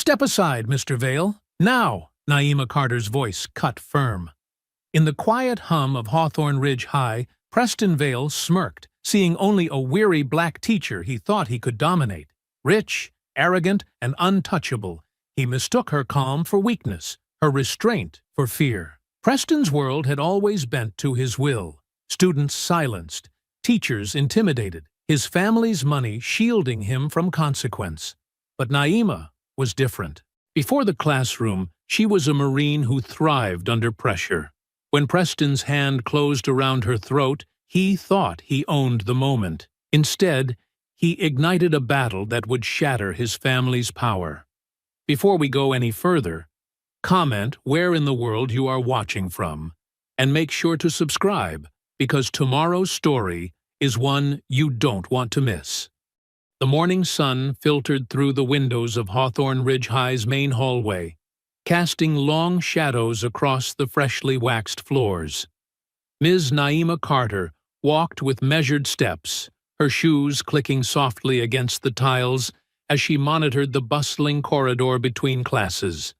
"Step aside, Mr. Vale. Now!" Naima Carter's voice cut firm. In the quiet hum of Hawthorne Ridge High, Preston Vale smirked, seeing only a weary black teacher he thought he could dominate. Rich, arrogant, and untouchable, he mistook her calm for weakness, her restraint for fear. Preston's world had always bent to his will. Students silenced, teachers intimidated, his family's money shielding him from consequence. But Naima was different. Before the classroom, she was a Marine who thrived under pressure. When Preston's hand closed around her throat, he thought he owned the moment. Instead, he ignited a battle that would shatter his family's power. Before we go any further, comment where in the world you are watching from, and make sure to subscribe, because tomorrow's story is one you don't want to miss. The morning sun filtered through the windows of Hawthorne Ridge High's main hallway, casting long shadows across the freshly waxed floors. Ms. Naima Carter walked with measured steps, her shoes clicking softly against the tiles as she monitored the bustling corridor between classes.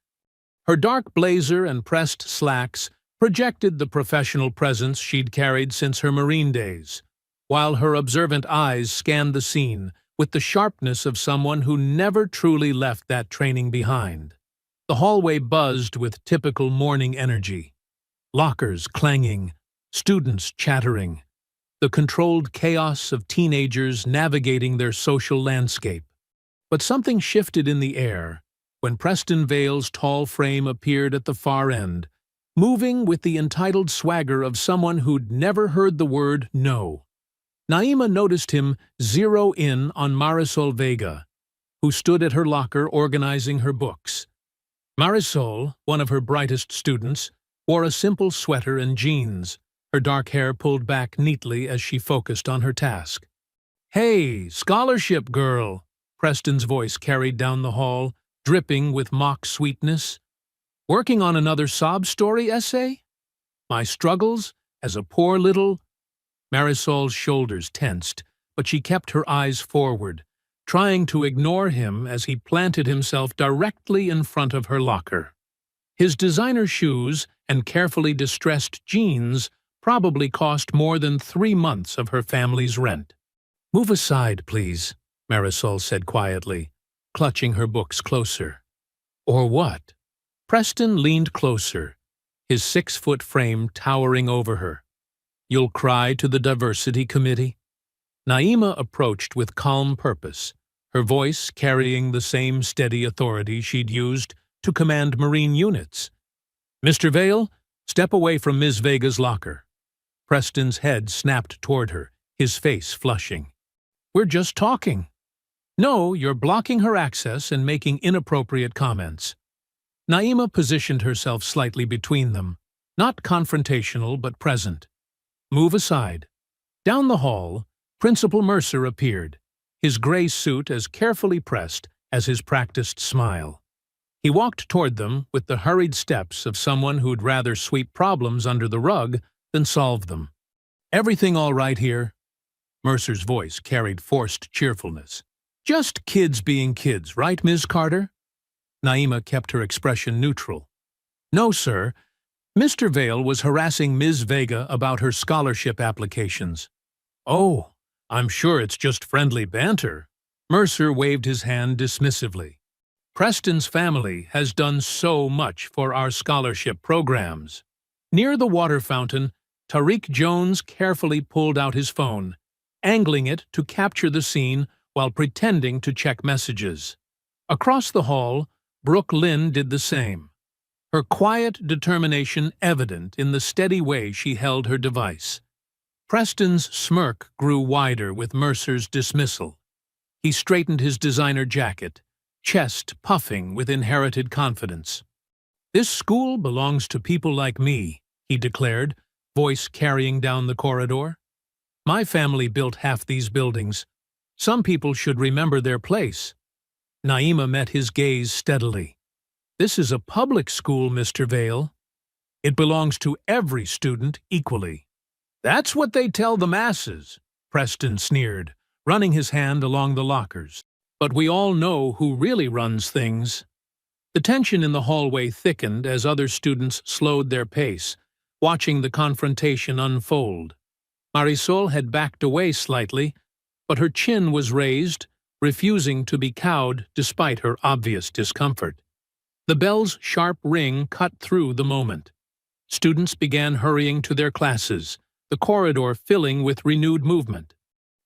Her dark blazer and pressed slacks projected the professional presence she'd carried since her Marine days, while her observant eyes scanned the scene with the sharpness of someone who never truly left that training behind. The hallway buzzed with typical morning energy. Lockers clanging, students chattering, the controlled chaos of teenagers navigating their social landscape. But something shifted in the air when Preston Vale's tall frame appeared at the far end, moving with the entitled swagger of someone who'd never heard the word no. Naima noticed him zero in on Marisol Vega, who stood at her locker organizing her books. Marisol, one of her brightest students, wore a simple sweater and jeans, her dark hair pulled back neatly as she focused on her task. "Hey, scholarship girl," Preston's voice carried down the hall, dripping with mock sweetness. "Working on another sob story essay? My struggles as a poor little—" Marisol's shoulders tensed, but she kept her eyes forward, trying to ignore him as he planted himself directly in front of her locker. His designer shoes and carefully distressed jeans probably cost more than 3 months of her family's rent. "Move aside, please," Marisol said quietly, clutching her books closer. "Or what?" Preston leaned closer, his 6-foot frame towering over her. "You'll cry to the diversity committee?" Naima approached with calm purpose, her voice carrying the same steady authority she'd used to command Marine units. "Mr. Vale, step away from Ms. Vega's locker." Preston's head snapped toward her, his face flushing. "We're just talking." "No, you're blocking her access and making inappropriate comments." Naima positioned herself slightly between them, not confrontational but present. "Move aside." Down the hall, Principal Mercer appeared, his gray suit as carefully pressed as his practiced smile. He walked toward them with the hurried steps of someone who'd rather sweep problems under the rug than solve them. "Everything all right here?" Mercer's voice carried forced cheerfulness. "Just kids being kids, right, Ms. Carter?" Naima kept her expression neutral. "No, sir. Mr. Vale was harassing Ms. Vega about her scholarship applications." "Oh, I'm sure it's just friendly banter." Mercer waved his hand dismissively. "Preston's family has done so much for our scholarship programs." Near the water fountain, Tariq Jones carefully pulled out his phone, angling it to capture the scene while pretending to check messages. Across the hall, Brooke Lynn did the same, her quiet determination evident in the steady way she held her device. Preston's smirk grew wider with Mercer's dismissal. He straightened his designer jacket, chest puffing with inherited confidence. "This school belongs to people like me," he declared, voice carrying down the corridor. "My family built half these buildings. Some people should remember their place." Naima met his gaze steadily. "This is a public school, Mr. Vale. It belongs to every student equally." "That's what they tell the masses," Preston sneered, running his hand along the lockers. "But we all know who really runs things." The tension in the hallway thickened as other students slowed their pace, watching the confrontation unfold. Marisol had backed away slightly, but her chin was raised, refusing to be cowed despite her obvious discomfort. The bell's sharp ring cut through the moment. Students began hurrying to their classes, the corridor filling with renewed movement.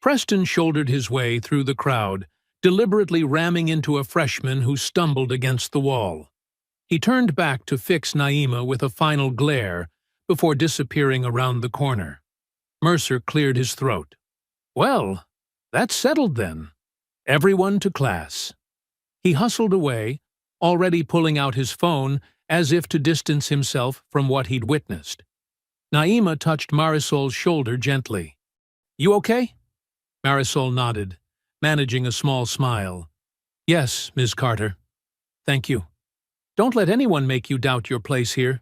Preston shouldered his way through the crowd, deliberately ramming into a freshman who stumbled against the wall. He turned back to fix Naima with a final glare before disappearing around the corner. Mercer cleared his throat. "Well, that's settled then. Everyone to class." He hustled away, already pulling out his phone as if to distance himself from what he'd witnessed. Naima touched Marisol's shoulder gently. "You okay?" Marisol nodded, managing a small smile. "Yes, Ms. Carter. Thank you. Don't let anyone make you doubt your place here.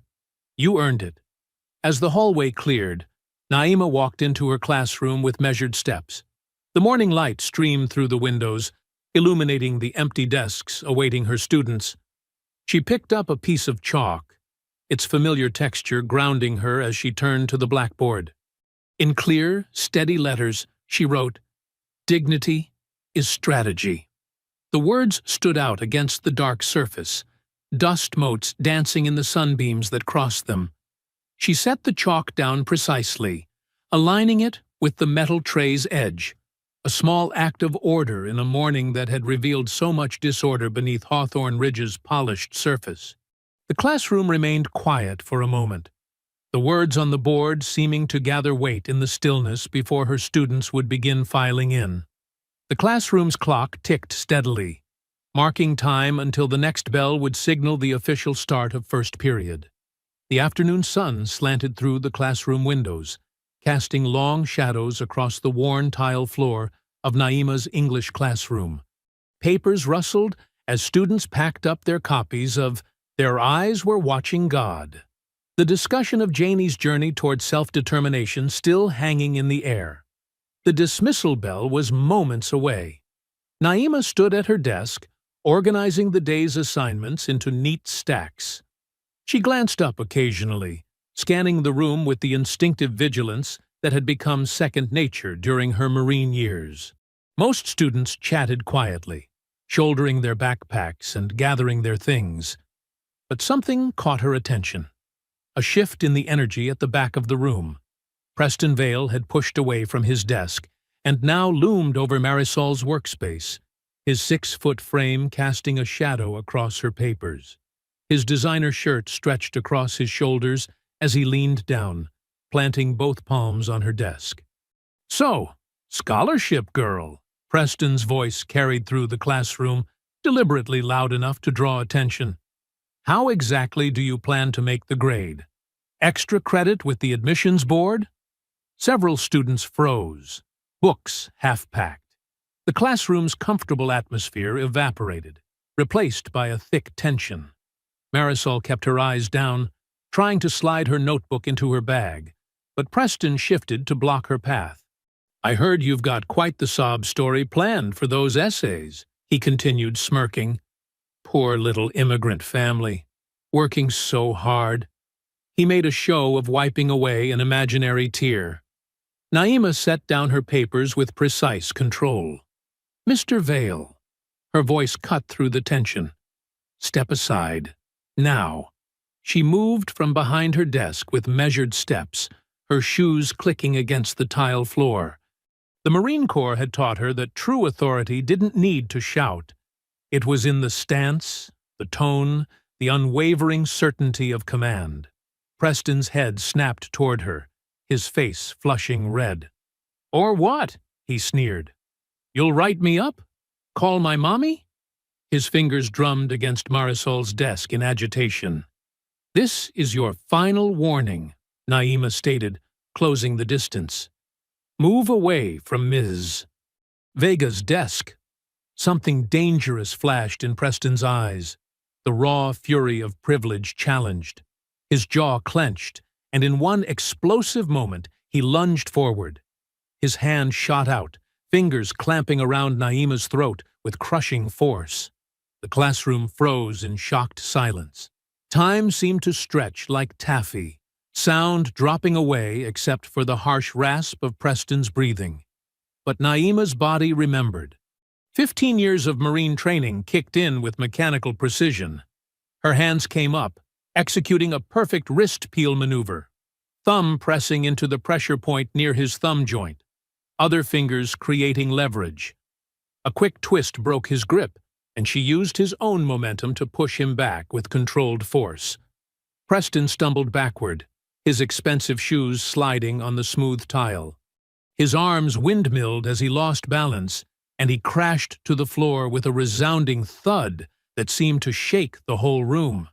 You earned it." As the hallway cleared, Naima walked into her classroom with measured steps. The morning light streamed through the windows, illuminating the empty desks awaiting her students. She picked up a piece of chalk, its familiar texture grounding her as she turned to the blackboard. In clear, steady letters, she wrote, "Dignity is strategy." The words stood out against the dark surface, dust motes dancing in the sunbeams that crossed them. She set the chalk down precisely, aligning it with the metal tray's edge, a small act of order in a morning that had revealed so much disorder beneath Hawthorne Ridge's polished surface. The classroom remained quiet for a moment, the words on the board seeming to gather weight in the stillness before her students would begin filing in. The classroom's clock ticked steadily, marking time until the next bell would signal the official start of first period. The afternoon sun slanted through the classroom windows, casting long shadows across the worn tile floor of Naima's English classroom. Papers rustled as students packed up their copies of Their Eyes Were Watching God, the discussion of Janie's journey toward self-determination still hanging in the air. The dismissal bell was moments away. Naima stood at her desk, organizing the day's assignments into neat stacks. She glanced up occasionally, scanning the room with the instinctive vigilance that had become second nature during her Marine years. Most students chatted quietly, shouldering their backpacks and gathering their things. But something caught her attention. A shift in the energy at the back of the room. Preston Vale had pushed away from his desk and now loomed over Marisol's workspace, his 6-foot frame casting a shadow across her papers. His designer shirt stretched across his shoulders as he leaned down, planting both palms on her desk. "So, scholarship girl," Preston's voice carried through the classroom, deliberately loud enough to draw attention. "How exactly do you plan to make the grade? Extra credit with the admissions board?" Several students froze, books half-packed. The classroom's comfortable atmosphere evaporated, replaced by a thick tension. Marisol kept her eyes down, trying to slide her notebook into her bag, but Preston shifted to block her path. "I heard you've got quite the sob story planned for those essays," he continued, smirking. "Poor little immigrant family, working so hard." He made a show of wiping away an imaginary tear. Naima set down her papers with precise control. "Mr. Vale." Her voice cut through the tension. "Step aside. Now." She moved from behind her desk with measured steps, her shoes clicking against the tile floor. The Marine Corps had taught her that true authority didn't need to shout. It was in the stance, the tone, the unwavering certainty of command. Preston's head snapped toward her, his face flushing red. "Or what?" he sneered. "You'll write me up? Call my mommy?" His fingers drummed against Marisol's desk in agitation. "This is your final warning," Naima stated, closing the distance. "Move away from Ms. Vega's desk." Something dangerous flashed in Preston's eyes. The raw fury of privilege challenged. His jaw clenched, and in one explosive moment he lunged forward. His hand shot out, fingers clamping around Naima's throat with crushing force. The classroom froze in shocked silence. Time seemed to stretch like taffy, sound dropping away except for the harsh rasp of Preston's breathing. But Naima's body remembered. 15 years of Marine training kicked in with mechanical precision. Her hands came up, executing a perfect wrist peel maneuver, thumb pressing into the pressure point near his thumb joint, other fingers creating leverage. A quick twist broke his grip, and she used his own momentum to push him back with controlled force. Preston stumbled backward, his expensive shoes sliding on the smooth tile. His arms windmilled as he lost balance, and he crashed to the floor with a resounding thud that seemed to shake the whole room.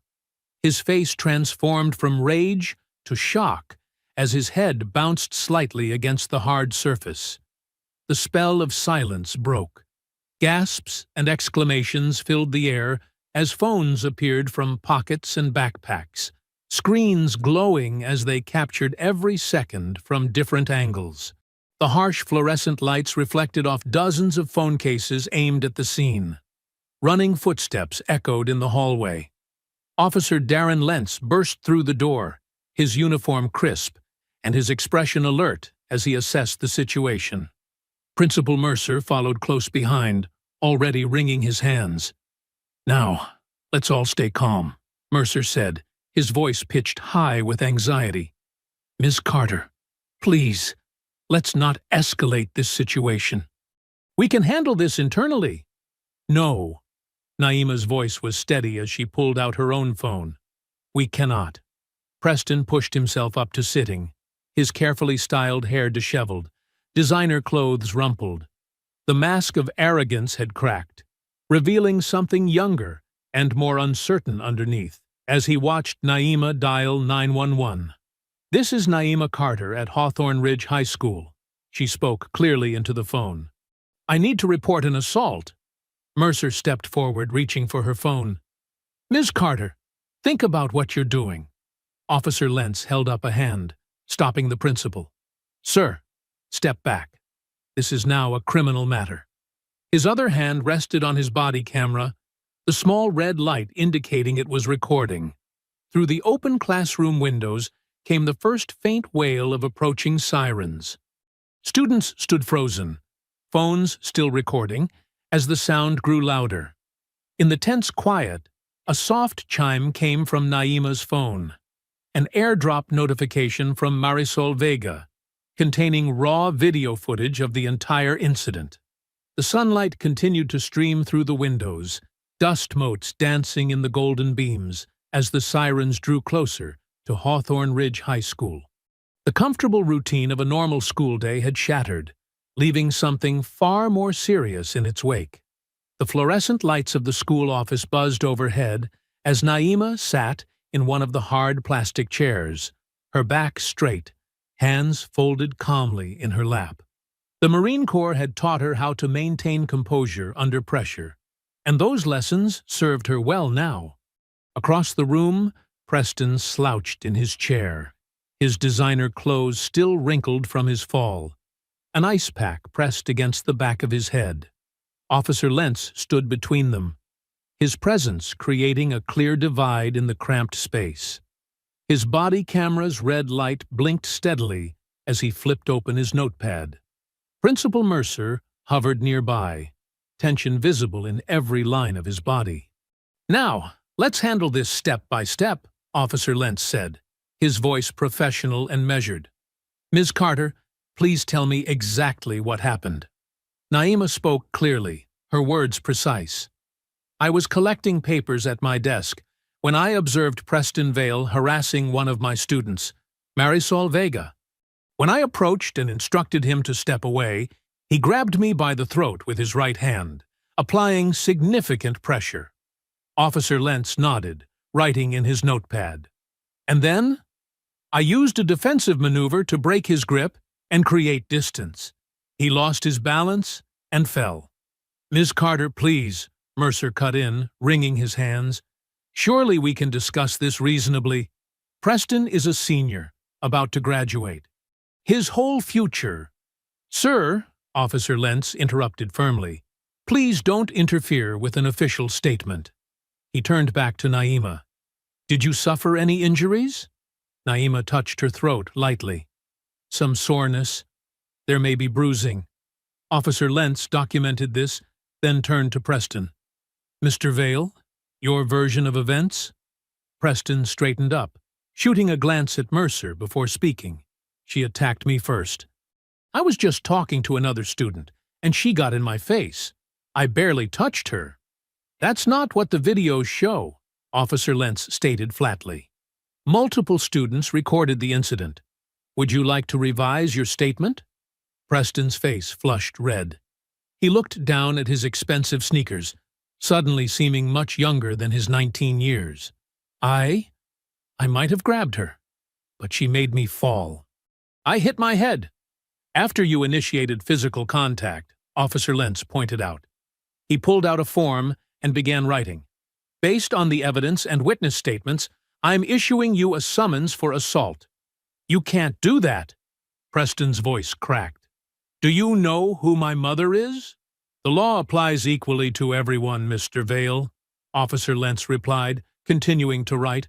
His face transformed from rage to shock as his head bounced slightly against the hard surface. The spell of silence broke. Gasps and exclamations filled the air as phones appeared from pockets and backpacks, screens glowing as they captured every second from different angles. The harsh fluorescent lights reflected off dozens of phone cases aimed at the scene. Running footsteps echoed in the hallway. Officer Darren Lentz burst through the door, his uniform crisp, and his expression alert as he assessed the situation. Principal Mercer followed close behind, already wringing his hands. "Now, let's all stay calm," Mercer said, his voice pitched high with anxiety. "Ms. Carter, please, let's not escalate this situation. We can handle this internally." "No." Naima's voice was steady as she pulled out her own phone. "We cannot." Preston pushed himself up to sitting, his carefully styled hair disheveled, designer clothes rumpled. The mask of arrogance had cracked, revealing something younger and more uncertain underneath, as he watched Naima dial 911. "This is Naima Carter at Hawthorne Ridge High School," she spoke clearly into the phone. "I need to report an assault." Mercer stepped forward, reaching for her phone. "Ms. Carter, think about what you're doing." Officer Lentz held up a hand, stopping the principal. "Sir, step back. This is now a criminal matter." His other hand rested on his body camera, the small red light indicating it was recording. Through the open classroom windows came the first faint wail of approaching sirens. Students stood frozen, phones still recording, as the sound grew louder. In the tense quiet, a soft chime came from Naima's phone, an airdrop notification from Marisol Vega, containing raw video footage of the entire incident. The sunlight continued to stream through the windows, dust motes dancing in the golden beams as the sirens drew closer to Hawthorne Ridge High School. The comfortable routine of a normal school day had shattered, leaving something far more serious in its wake. The fluorescent lights of the school office buzzed overhead as Naima sat in one of the hard plastic chairs, her back straight, hands folded calmly in her lap. The Marine Corps had taught her how to maintain composure under pressure, and those lessons served her well now. Across the room, Preston slouched in his chair, his designer clothes still wrinkled from his fall, an ice pack pressed against the back of his head. Officer Lentz stood between them, his presence creating a clear divide in the cramped space. His body camera's red light blinked steadily as he flipped open his notepad. Principal Mercer hovered nearby, tension visible in every line of his body. "Now, let's handle this step by step," Officer Lentz said, his voice professional and measured. "Ms. Carter, please tell me exactly what happened." Naima spoke clearly, her words precise. "I was collecting papers at my desk when I observed Preston Vale harassing one of my students, Marisol Vega. When I approached and instructed him to step away, he grabbed me by the throat with his right hand, applying significant pressure." Officer Lentz nodded, writing in his notepad. "And then? I used a defensive maneuver to break his grip and create distance. He lost his balance and fell." "Ms. Carter, please," Mercer cut in, wringing his hands. "Surely we can discuss this reasonably. Preston is a senior, about to graduate. His whole future—" "Sir," Officer Lentz interrupted firmly, Please don't interfere with an official statement. He turned back to Naima. Did you suffer any injuries? Naima touched her throat lightly. Some soreness. There may be bruising. Officer Lentz documented this, then turned to Preston. Mr. Vale, your version of events? Preston straightened up, shooting a glance at Mercer before speaking. She attacked me first. I was just talking to another student, and she got in my face. I barely touched her. That's not what the videos show, Officer Lentz stated flatly. Multiple students recorded the incident. Would you like to revise your statement? Preston's face flushed red. He looked down at his expensive sneakers, suddenly seeming much younger than his 19 years. I might have grabbed her, but she made me fall. I hit my head. After you initiated physical contact, Officer Lentz pointed out. He pulled out a form and began writing. Based on the evidence and witness statements, I'm issuing you a summons for assault. You can't do that. Preston's voice cracked. Do you know who my mother is? The law applies equally to everyone, Mr. Vale, Officer Lentz replied, continuing to write.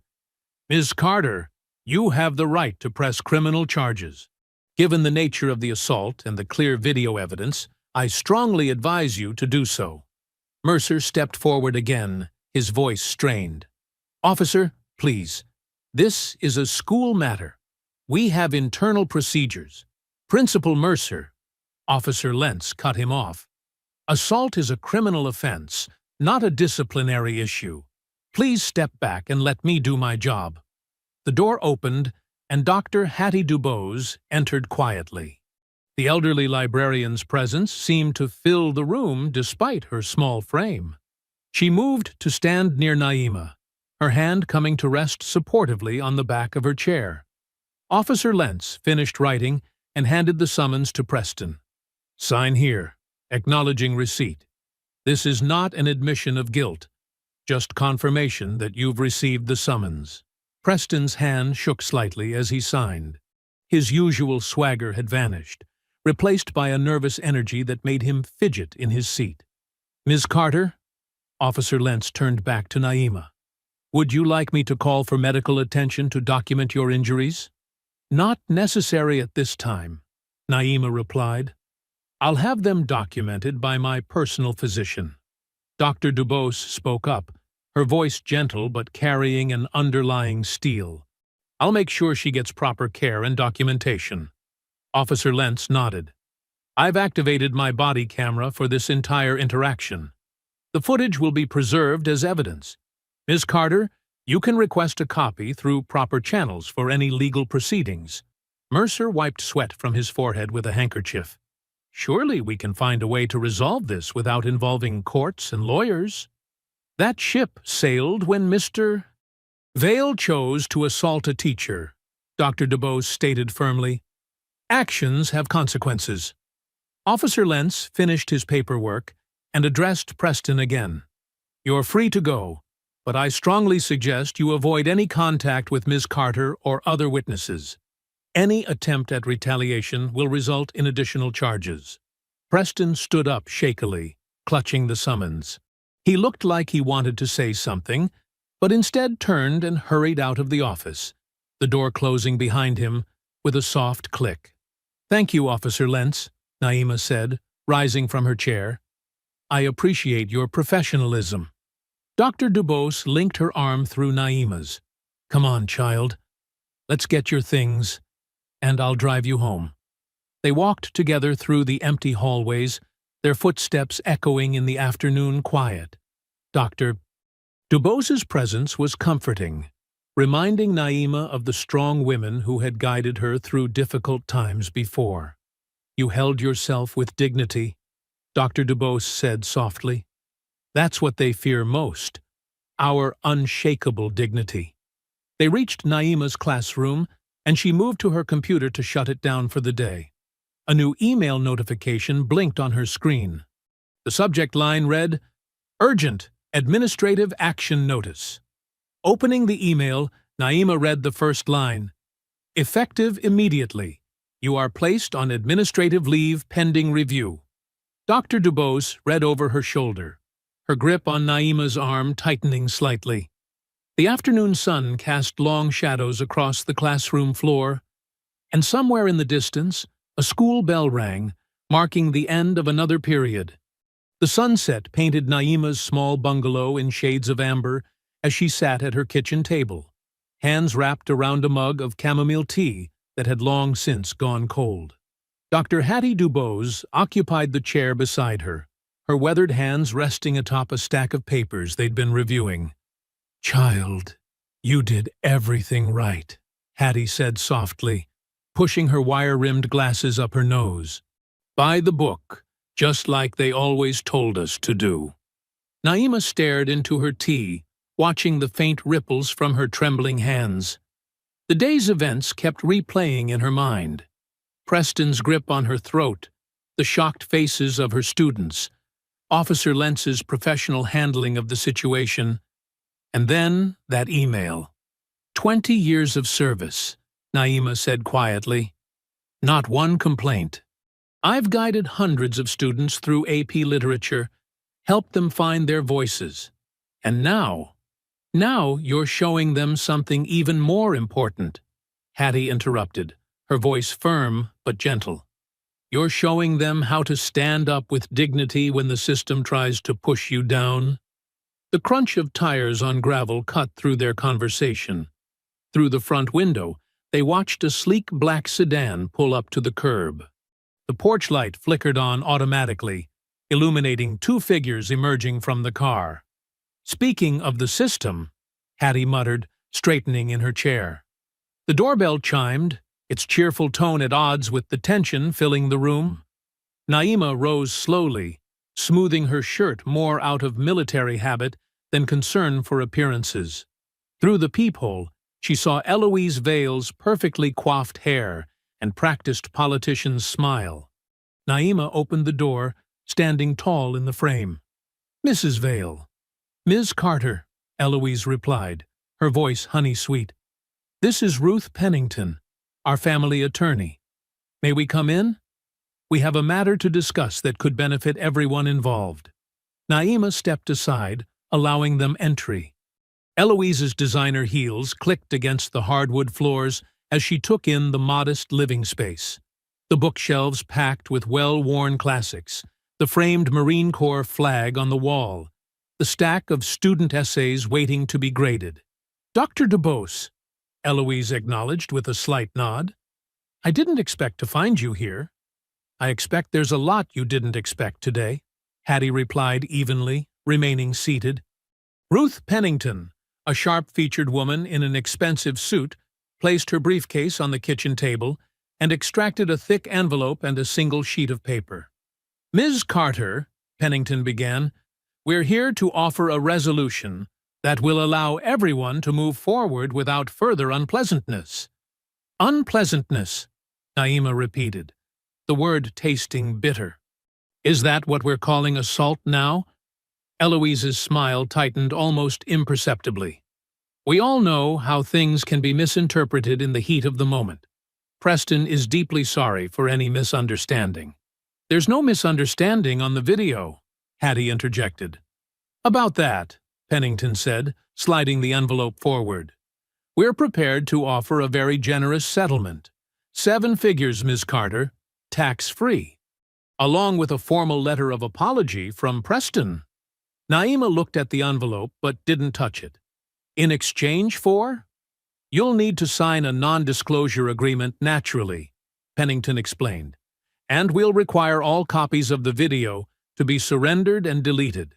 Ms. Carter, you have the right to press criminal charges. Given the nature of the assault and the clear video evidence, I strongly advise you to do so. Mercer stepped forward again, his voice strained. Officer, please. This is a school matter. We have internal procedures. Principal Mercer. Officer Lentz cut him off. Assault is a criminal offense, not a disciplinary issue. Please step back and let me do my job. The door opened, and Dr. Hattie Dubose entered quietly. The elderly librarian's presence seemed to fill the room despite her small frame. She moved to stand near Naima, her hand coming to rest supportively on the back of her chair. Officer Lentz finished writing and handed the summons to Preston. Sign here, acknowledging receipt. This is not an admission of guilt, just confirmation that you've received the summons. Preston's hand shook slightly as he signed. His usual swagger had vanished, replaced by a nervous energy that made him fidget in his seat. Ms. Carter? Officer Lentz turned back to Naima. Would you like me to call for medical attention to document your injuries? Not necessary at this time, Naima replied. I'll have them documented by my personal physician. Dr. Dubose spoke up, her voice gentle but carrying an underlying steel. I'll make sure she gets proper care and documentation. Officer Lentz nodded. I've activated my body camera for this entire interaction. The footage will be preserved as evidence. Ms. Carter, you can request a copy through proper channels for any legal proceedings. Mercer wiped sweat from his forehead with a handkerchief. Surely we can find a way to resolve this without involving courts and lawyers. That ship sailed when Mr. Vale chose to assault a teacher, Dr. Dubose stated firmly. Actions have consequences. Officer Lentz finished his paperwork and addressed Preston again. You're free to go, but I strongly suggest you avoid any contact with Ms. Carter or other witnesses. Any attempt at retaliation will result in additional charges. Preston stood up shakily, clutching the summons. He looked like he wanted to say something, but instead turned and hurried out of the office, the door closing behind him with a soft click. Thank you, Officer Lentz, Naima said, rising from her chair. I appreciate your professionalism. Dr. Dubose linked her arm through Naima's. Come on, child. Let's get your things, and I'll drive you home. They walked together through the empty hallways, their footsteps echoing in the afternoon quiet. Dr. Dubose's presence was comforting, reminding Naima of the strong women who had guided her through difficult times before. You held yourself with dignity, Dr. Dubose said softly. That's what they fear most, our unshakable dignity. They reached Naima's classroom, and she moved to her computer to shut it down for the day. A new email notification blinked on her screen. The subject line read, Urgent Administrative Action Notice. Opening the email, Naima read the first line. Effective immediately. You are placed on administrative leave pending review. Dr. Dubose read over her shoulder, her grip on Naima's arm tightening slightly. The afternoon sun cast long shadows across the classroom floor, and somewhere in the distance, a school bell rang, marking the end of another period. The sunset painted Naima's small bungalow in shades of amber as she sat at her kitchen table, hands wrapped around a mug of chamomile tea that had long since gone cold. Dr. Hattie Dubose occupied the chair beside her, her weathered hands resting atop a stack of papers they'd been reviewing. "Child, you did everything right," Hattie said softly, pushing her wire-rimmed glasses up her nose. "By the book, just like they always told us to do." Naima stared into her tea, watching the faint ripples from her trembling hands. The day's events kept replaying in her mind. Preston's grip on her throat, the shocked faces of her students, Officer Lentz's professional handling of the situation, and then that email. 20 years of service, Naima said quietly. Not one complaint. I've guided hundreds of students through AP literature, helped them find their voices. And now you're showing them something even more important. Hattie interrupted, her voice firm but gentle. You're showing them how to stand up with dignity when the system tries to push you down. The crunch of tires on gravel cut through their conversation. Through the front window, they watched a sleek black sedan pull up to the curb. The porch light flickered on automatically, illuminating two figures emerging from the car. Speaking of the system, Hattie muttered, straightening in her chair. The doorbell chimed, its cheerful tone at odds with the tension filling the room. Naima rose slowly, smoothing her shirt more out of military habit than concern for appearances. Through the peephole, she saw Eloise Vale's perfectly coiffed hair and practiced politician's smile. Naima opened the door, standing tall in the frame. "Mrs. Vale." "Ms. Carter," Eloise replied, her voice honey-sweet. "This is Ruth Pennington, our family attorney. May we come in? We have a matter to discuss that could benefit everyone involved." Naima stepped aside, allowing them entry. Eloise's designer heels clicked against the hardwood floors as she took in the modest living space. The bookshelves packed with well-worn classics, the framed Marine Corps flag on the wall, the stack of student essays waiting to be graded. "Dr. Dubose," Eloise acknowledged with a slight nod. "I didn't expect to find you here." "I expect there's a lot you didn't expect today," Hattie replied evenly, remaining seated. Ruth Pennington, a sharp-featured woman in an expensive suit, placed her briefcase on the kitchen table and extracted a thick envelope and a single sheet of paper. "Ms. Carter," Pennington began, "we're here to offer a resolution that will allow everyone to move forward without further unpleasantness." "Unpleasantness," Naima repeated, the word tasting bitter. "Is that what we're calling assault now?" Eloise's smile tightened almost imperceptibly. "We all know how things can be misinterpreted in the heat of the moment. Preston is deeply sorry for any misunderstanding." "There's no misunderstanding on the video," Hattie interjected. "About that," Pennington said, sliding the envelope forward. "We're prepared to offer a very generous settlement. 7 figures, Ms. Carter, tax-free, along with a formal letter of apology from Preston." Naima looked at the envelope but didn't touch it. "In exchange for?" "You'll need to sign a non-disclosure agreement naturally," Pennington explained, "and we'll require all copies of the video to be surrendered and deleted.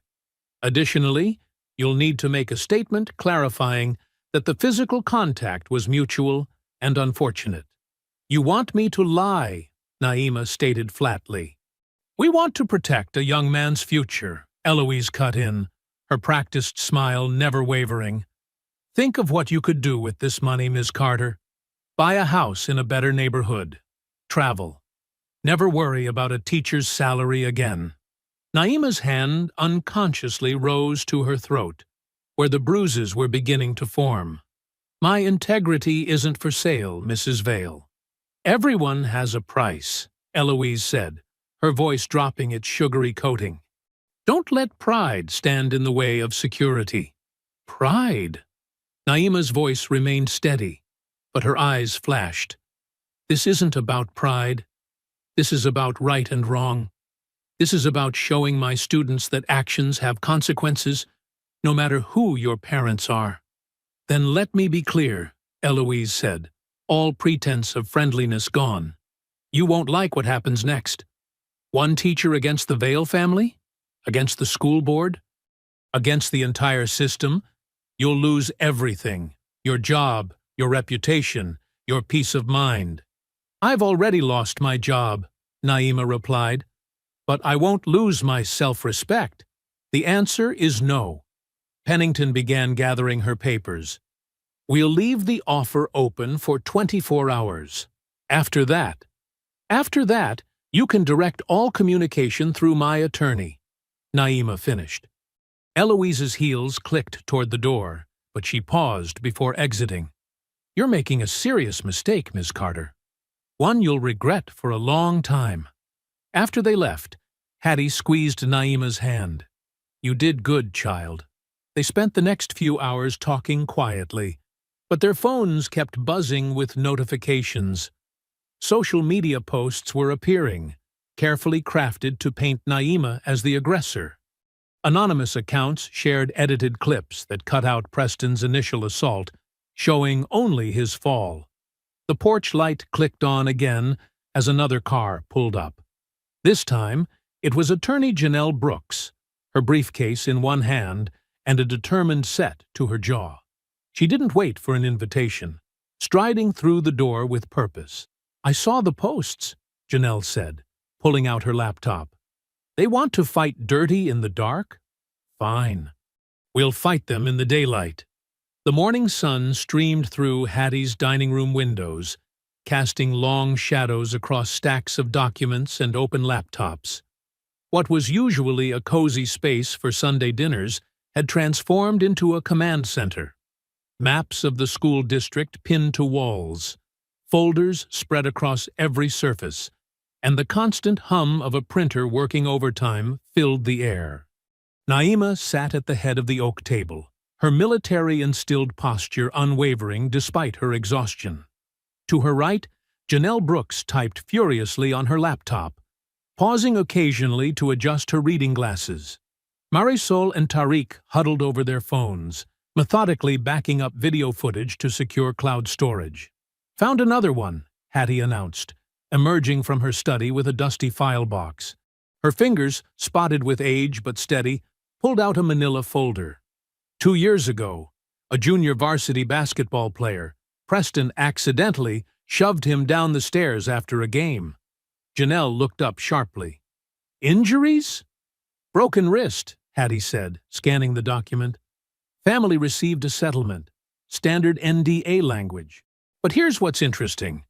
Additionally, you'll need to make a statement clarifying that the physical contact was mutual and unfortunate." "You want me to lie," Naima stated flatly. "We want to protect a young man's future," Eloise cut in, her practiced smile never wavering. "Think of what you could do with this money, Ms. Carter. Buy a house in a better neighborhood. Travel. Never worry about a teacher's salary again." Naima's hand unconsciously rose to her throat, where the bruises were beginning to form. "My integrity isn't for sale, Mrs. Vale." "Everyone has a price," Eloise said, her voice dropping its sugary coating. Don't let pride stand in the way of security. Pride? Naima's voice remained steady, but her eyes flashed. This isn't about pride. This is about right and wrong. This is about showing my students that actions have consequences, no matter who your parents are. Then let me be clear, Eloise said, all pretense of friendliness gone. You won't like what happens next. One teacher against the Vale family? Against the school board? Against the entire system? You'll lose everything. Your job, your reputation, your peace of mind. I've already lost my job, Naima replied. But I won't lose my self-respect. The answer is no. Pennington began gathering her papers. We'll leave the offer open for 24 hours. After that, you can direct all communication through my attorney. Naima finished. Eloise's heels clicked toward the door, but she paused before exiting. You're making a serious mistake, Miss Carter. One you'll regret for a long time. After they left, Hattie squeezed Naima's hand. You did good, child. They spent the next few hours talking quietly, but their phones kept buzzing with notifications. Social media posts were appearing, carefully crafted to paint Naima as the aggressor. Anonymous accounts shared edited clips that cut out Preston's initial assault, showing only his fall. The porch light clicked on again as another car pulled up. This time, it was attorney Janelle Brooks, her briefcase in one hand and a determined set to her jaw. She didn't wait for an invitation, striding through the door with purpose. I saw the posts, Janelle said, pulling out her laptop. They want to fight dirty in the dark? Fine. We'll fight them in the daylight. The morning sun streamed through Hattie's dining room windows, casting long shadows across stacks of documents and open laptops. What was usually a cozy space for Sunday dinners had transformed into a command center. Maps of the school district pinned to walls, folders spread across every surface, and the constant hum of a printer working overtime filled the air. Naima sat at the head of the oak table, her military-instilled posture unwavering despite her exhaustion. To her right, Janelle Brooks typed furiously on her laptop, pausing occasionally to adjust her reading glasses. Marisol and Tariq huddled over their phones, methodically backing up video footage to secure cloud storage. Found another one, Hattie announced, emerging from her study with a dusty file box. Her fingers, spotted with age but steady, pulled out a manila folder. 2 years ago, a junior varsity basketball player, Preston, accidentally shoved him down the stairs after a game. Janelle looked up sharply. Injuries? Broken wrist, Hattie said, scanning the document. Family received a settlement. Standard NDA language. But here's what's interesting.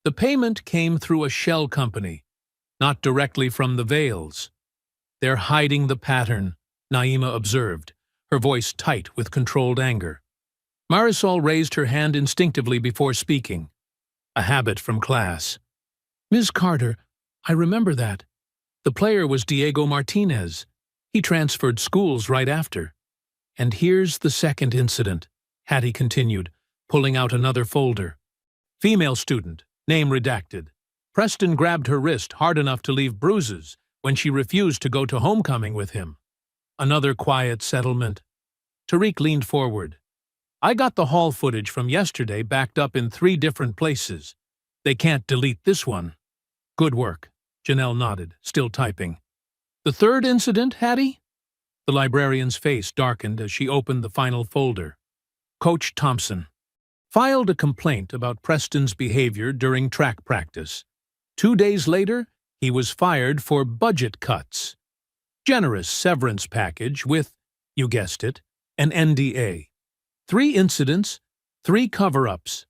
The payment came through a shell company, not directly from the Vales. They're hiding the pattern, Naima observed, her voice tight with controlled anger. Marisol raised her hand instinctively before speaking. A habit from class. Ms. Carter, I remember that. The player was Diego Martinez. He transferred schools right after. And here's the second incident, Hattie continued, pulling out another folder. Female student, name redacted. Preston grabbed her wrist hard enough to leave bruises when she refused to go to homecoming with him. Another quiet settlement. Tariq leaned forward. I got the hall footage from yesterday backed up in 3 different places. They can't delete this one. Good work, Janelle nodded, still typing. The third incident, Hattie? The librarian's face darkened as she opened the final folder. Coach Thompson filed a complaint about Preston's behavior during track practice. 2 days later, he was fired for budget cuts. Generous severance package with, you guessed it, an NDA. 3 incidents, 3 cover-ups,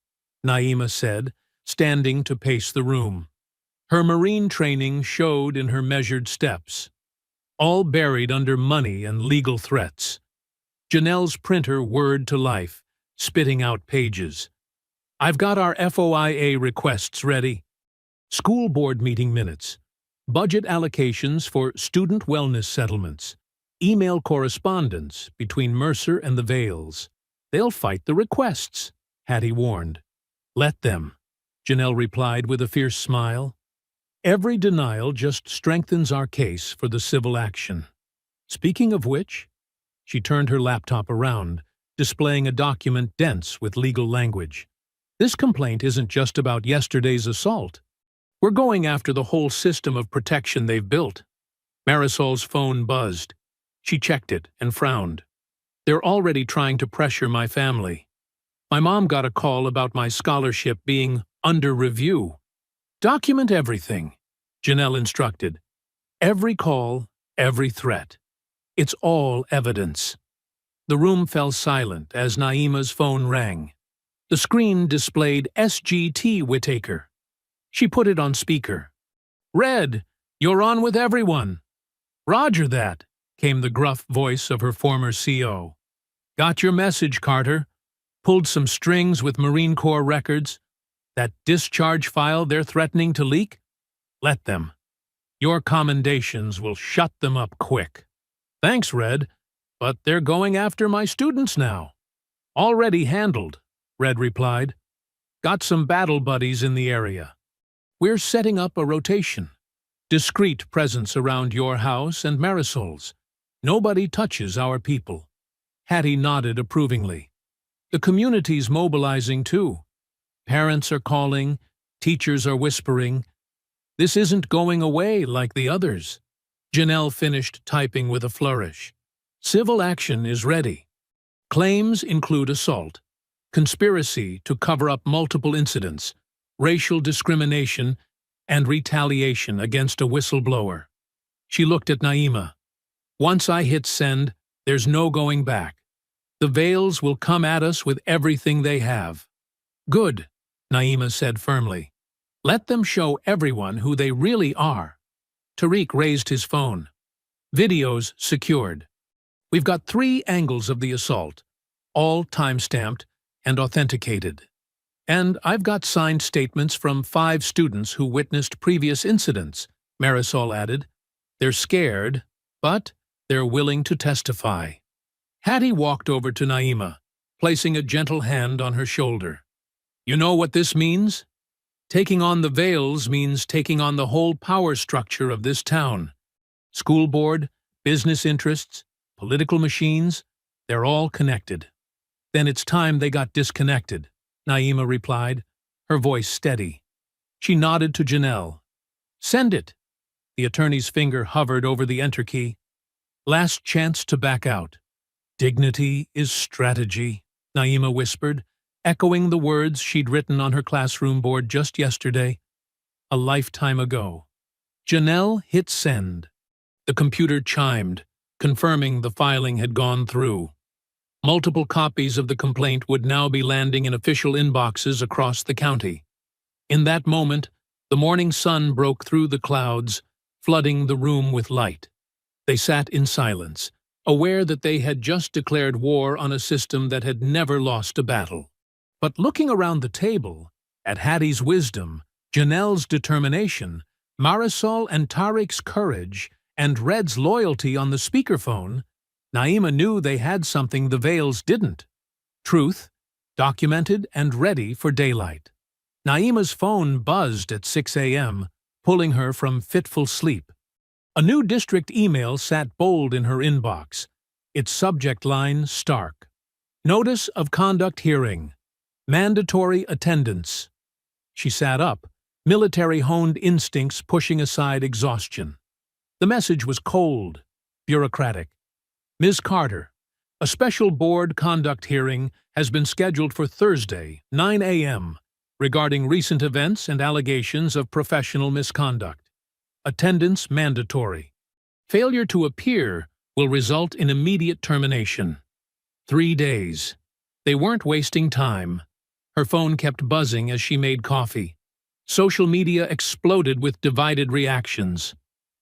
Naima said, standing to pace the room. Her Marine training showed in her measured steps, all buried under money and legal threats. Janelle's printer whirred to life, spitting out pages. I've got our FOIA requests ready. School board meeting minutes. budget allocations for student wellness settlements, email correspondence between Mercer and the Vales. They'll fight the requests, Hattie warned. Let them, Janelle replied with a fierce smile. Every denial just strengthens our case for the civil action. Speaking of which, she turned her laptop around, displaying a document dense with legal language. This complaint isn't just about yesterday's assault. We're going after the whole system of protection they've built. Marisol's phone buzzed. She checked it and frowned. They're already trying to pressure my family. My mom got a call about my scholarship being under review. Document everything, Janelle instructed. Every call, every threat. It's all evidence. The room fell silent as Naima's phone rang. The screen displayed SGT Whittaker. She put it on speaker. "Red, you're on with everyone." "Roger that," came the gruff voice of her former CO. "Got your message, Carter. Pulled some strings with Marine Corps records. That discharge file they're threatening to leak? Let them. Your commendations will shut them up quick." "Thanks, Red, but they're going after my students now." "Already handled," Red replied. "Got some battle buddies in the area. We're setting up a rotation. Discreet presence around your house and Marisol's. Nobody touches our people." Hattie nodded approvingly. "The community's mobilizing too. Parents are calling, teachers are whispering. This isn't going away like the others." Janelle finished typing with a flourish. "Civil action is ready. Claims include assault, conspiracy to cover up multiple incidents, racial discrimination, and retaliation against a whistleblower." She looked at Naima. "Once I hit send, there's no going back. The Vales will come at us with everything they have." "Good," Naima said firmly. "Let them show everyone who they really are." Tariq raised his phone. "Videos secured. We've got 3 angles of the assault, all time-stamped and authenticated. And I've got signed statements from 5 students who witnessed previous incidents," Marisol added. "They're scared, but they're willing to testify." Hattie walked over to Naima, placing a gentle hand on her shoulder. "You know what this means? Taking on the Vales means taking on the whole power structure of this town. School board, business interests, political machines, they're all connected." "Then it's time they got disconnected," Naima replied, her voice steady. She nodded to Janelle. "Send it." The attorney's finger hovered over the enter key. "Last chance to back out." "Dignity is strategy," Naima whispered, echoing the words she'd written on her classroom board just yesterday, a lifetime ago. Janelle hit send. The computer chimed, confirming the filing had gone through. Multiple copies of the complaint would now be landing in official inboxes across the county. In that moment, the morning sun broke through the clouds, flooding the room with light. They sat in silence, aware that they had just declared war on a system that had never lost a battle. But looking around the table, at Hattie's wisdom, Janelle's determination, Marisol and Tariq's courage, and Red's loyalty on the speakerphone, Naima knew they had something the Vales didn't. Truth, documented and ready for daylight. Naima's phone buzzed at 6 a.m., pulling her from fitful sleep. A new district email sat bold in her inbox, its subject line stark. "Notice of conduct hearing. Mandatory attendance." She sat up, military-honed instincts pushing aside exhaustion. The message was cold, bureaucratic. "Ms. Carter, a special board conduct hearing has been scheduled for Thursday, 9 a.m., regarding recent events and allegations of professional misconduct. Attendance mandatory. Failure to appear will result in immediate termination. 3 days." They weren't wasting time. Her phone kept buzzing as she made coffee. Social media exploded with divided reactions.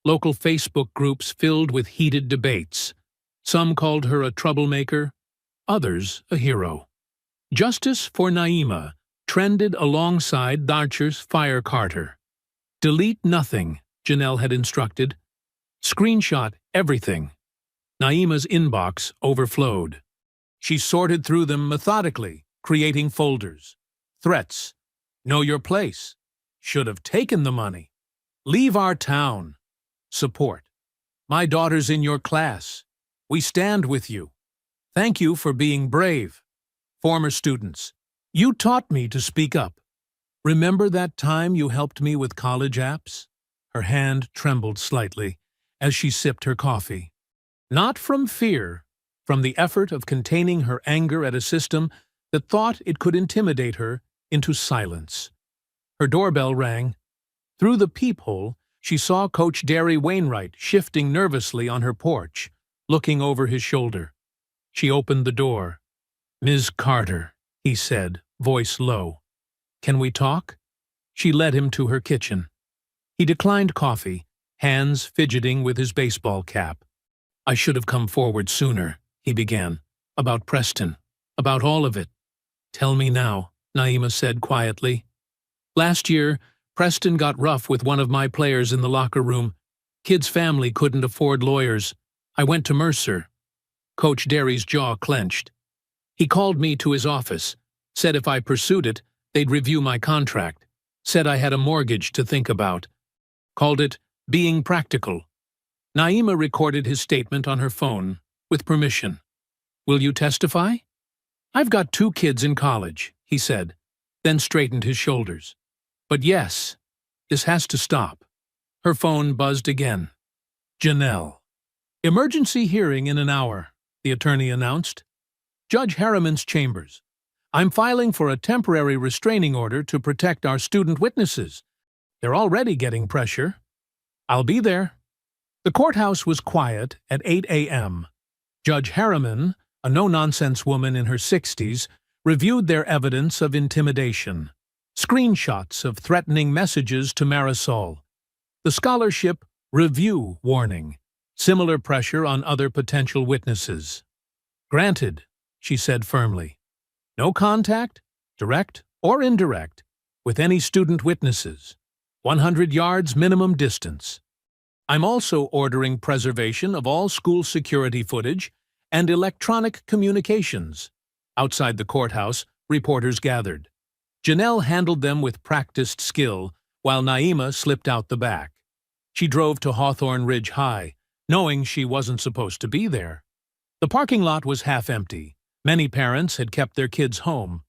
Local Facebook groups filled with heated debates. Some called her a troublemaker, others a hero. Justice for Naima trended alongside Darcher's Fire Carter. Delete nothing, Janelle had instructed. Screenshot everything. Naima's inbox overflowed. She sorted through them methodically, creating folders. Threats. Know your place. Should have taken the money. Leave our town. Support. My daughter's in your class. We stand with you. Thank you for being brave. Former students. You taught me to speak up. Remember that time you helped me with college apps? Her hand trembled slightly as she sipped her coffee. Not from fear, from the effort of containing her anger at a system that thought it could intimidate her into silence. Her doorbell rang. Through the peephole, she saw Coach Derry Wainwright shifting nervously on her porch, looking over his shoulder. She opened the door. "Ms. Carter," he said, voice low. "Can we talk?" She led him to her kitchen. He declined coffee, hands fidgeting with his baseball cap. "I should have come forward sooner," he began. "About Preston. About all of it." "Tell me now," Naima said quietly. "Last year, Preston got rough with one of my players in the locker room. Kid's family couldn't afford lawyers. I went to Mercer." Coach Derry's jaw clenched. "He called me to his office, said if I pursued it, they'd review my contract, said I had a mortgage to think about. Called it being practical." Naima recorded his statement on her phone, with permission. "Will you testify?" "I've got 2 kids in college," he said, then straightened his shoulders. "But yes, this has to stop." Her phone buzzed again. Janelle. "Emergency hearing in an hour," the attorney announced. "Judge Harriman's chambers. I'm filing for a temporary restraining order to protect our student witnesses. They're already getting pressure. I'll be there." The courthouse was quiet at 8 a.m. Judge Harriman, a no-nonsense woman in her 60s, reviewed their evidence of intimidation. Screenshots of threatening messages to Marisol. The scholarship review warning. Similar pressure on other potential witnesses. "Granted," she said firmly. "No contact, direct or indirect, with any student witnesses. 100 yards minimum distance. I'm also ordering preservation of all school security footage and electronic communications." Outside the courthouse, reporters gathered. Janelle handled them with practiced skill, while Naima slipped out the back. She drove to Hawthorne Ridge High, knowing she wasn't supposed to be there. The parking lot was half empty. Many parents had kept their kids home.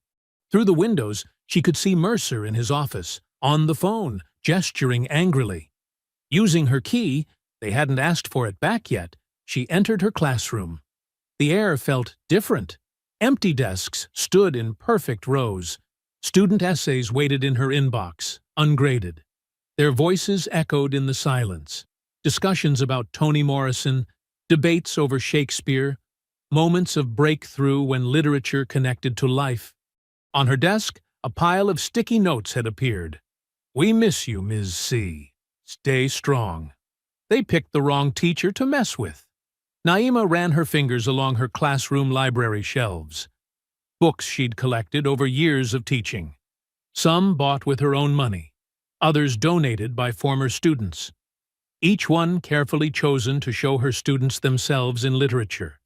Through the windows, she could see Mercer in his office, on the phone, gesturing angrily. Using her key, they hadn't asked for it back yet, she entered her classroom. The air felt different. Empty desks stood in perfect rows. Student essays waited in her inbox, ungraded. Their voices echoed in the silence. Discussions about Toni Morrison, debates over Shakespeare, moments of breakthrough when literature connected to life. On her desk, a pile of sticky notes had appeared. "We miss you, Ms. C. Stay strong." They picked the wrong teacher to mess with. Naima ran her fingers along her classroom library shelves. Books she'd collected over years of teaching. Some bought with her own money, others donated by former students. Each one carefully chosen to show her students themselves in literature,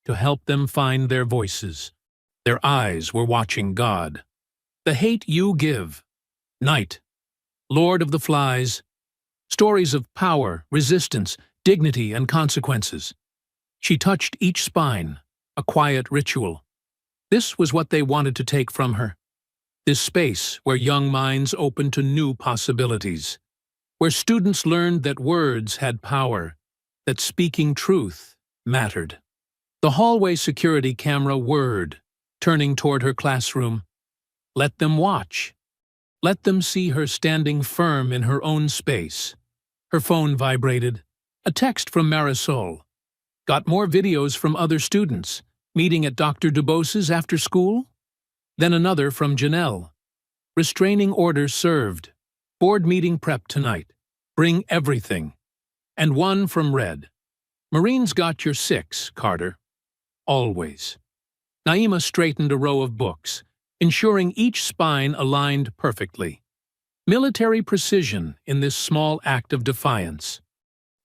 to help them find their voices. Their eyes were watching God. The Hate You Give, Night, Lord of the Flies, stories of power, resistance, dignity, and consequences. She touched each spine, a quiet ritual. This was what they wanted to take from her. This space where young minds opened to new possibilities, where students learned that words had power, that speaking truth mattered. The hallway security camera whirred, turning toward her classroom. Let them watch. Let them see her standing firm in her own space. Her phone vibrated. A text from Marisol. Got more videos from other students, meeting at Dr. Dubose's after school? Then another from Janelle. Restraining order served. Board meeting prep tonight. Bring everything. And one from Red. Marine's got your 6, Carter. Always. Naima straightened a row of books, ensuring each spine aligned perfectly. Military precision in this small act of defiance.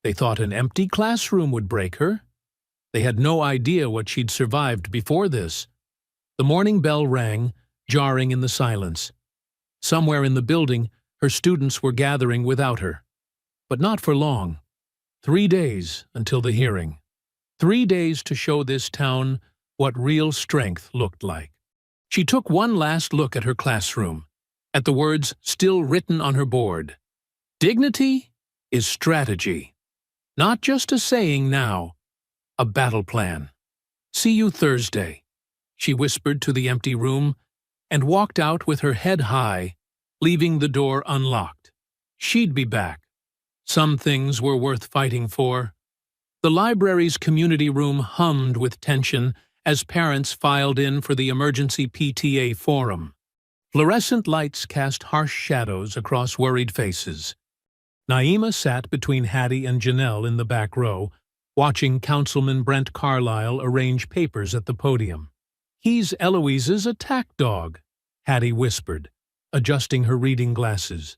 They thought an empty classroom would break her. They had no idea what she'd survived before this. The morning bell rang, jarring in the silence. Somewhere in the building, her students were gathering without her. But not for long. 3 days until the hearing. 3 days to show this town what real strength looked like. She took one last look at her classroom, at the words still written on her board. Dignity is strategy. Not just a saying now, a battle plan. See you Thursday, she whispered to the empty room, and walked out with her head high, leaving the door unlocked. She'd be back. Some things were worth fighting for. The library's community room hummed with tension as parents filed in for the emergency PTA forum. Fluorescent lights cast harsh shadows across worried faces. Naima sat between Hattie and Janelle in the back row, watching Councilman Brent Carlisle arrange papers at the podium. He's Eloise's attack dog, Hattie whispered, adjusting her reading glasses.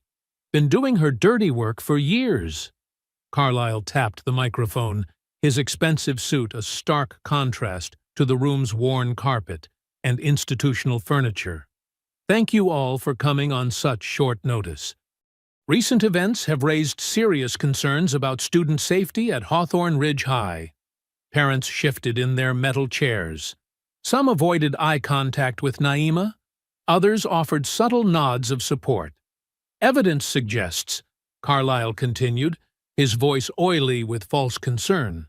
Been doing her dirty work for years. Carlisle tapped the microphone, his expensive suit a stark contrast to the room's worn carpet and institutional furniture. Thank you all for coming on such short notice. Recent events have raised serious concerns about student safety at Hawthorne Ridge High. Parents shifted in their metal chairs. Some avoided eye contact with Naima, others offered subtle nods of support. Evidence suggests, Carlisle continued, his voice oily with false concern,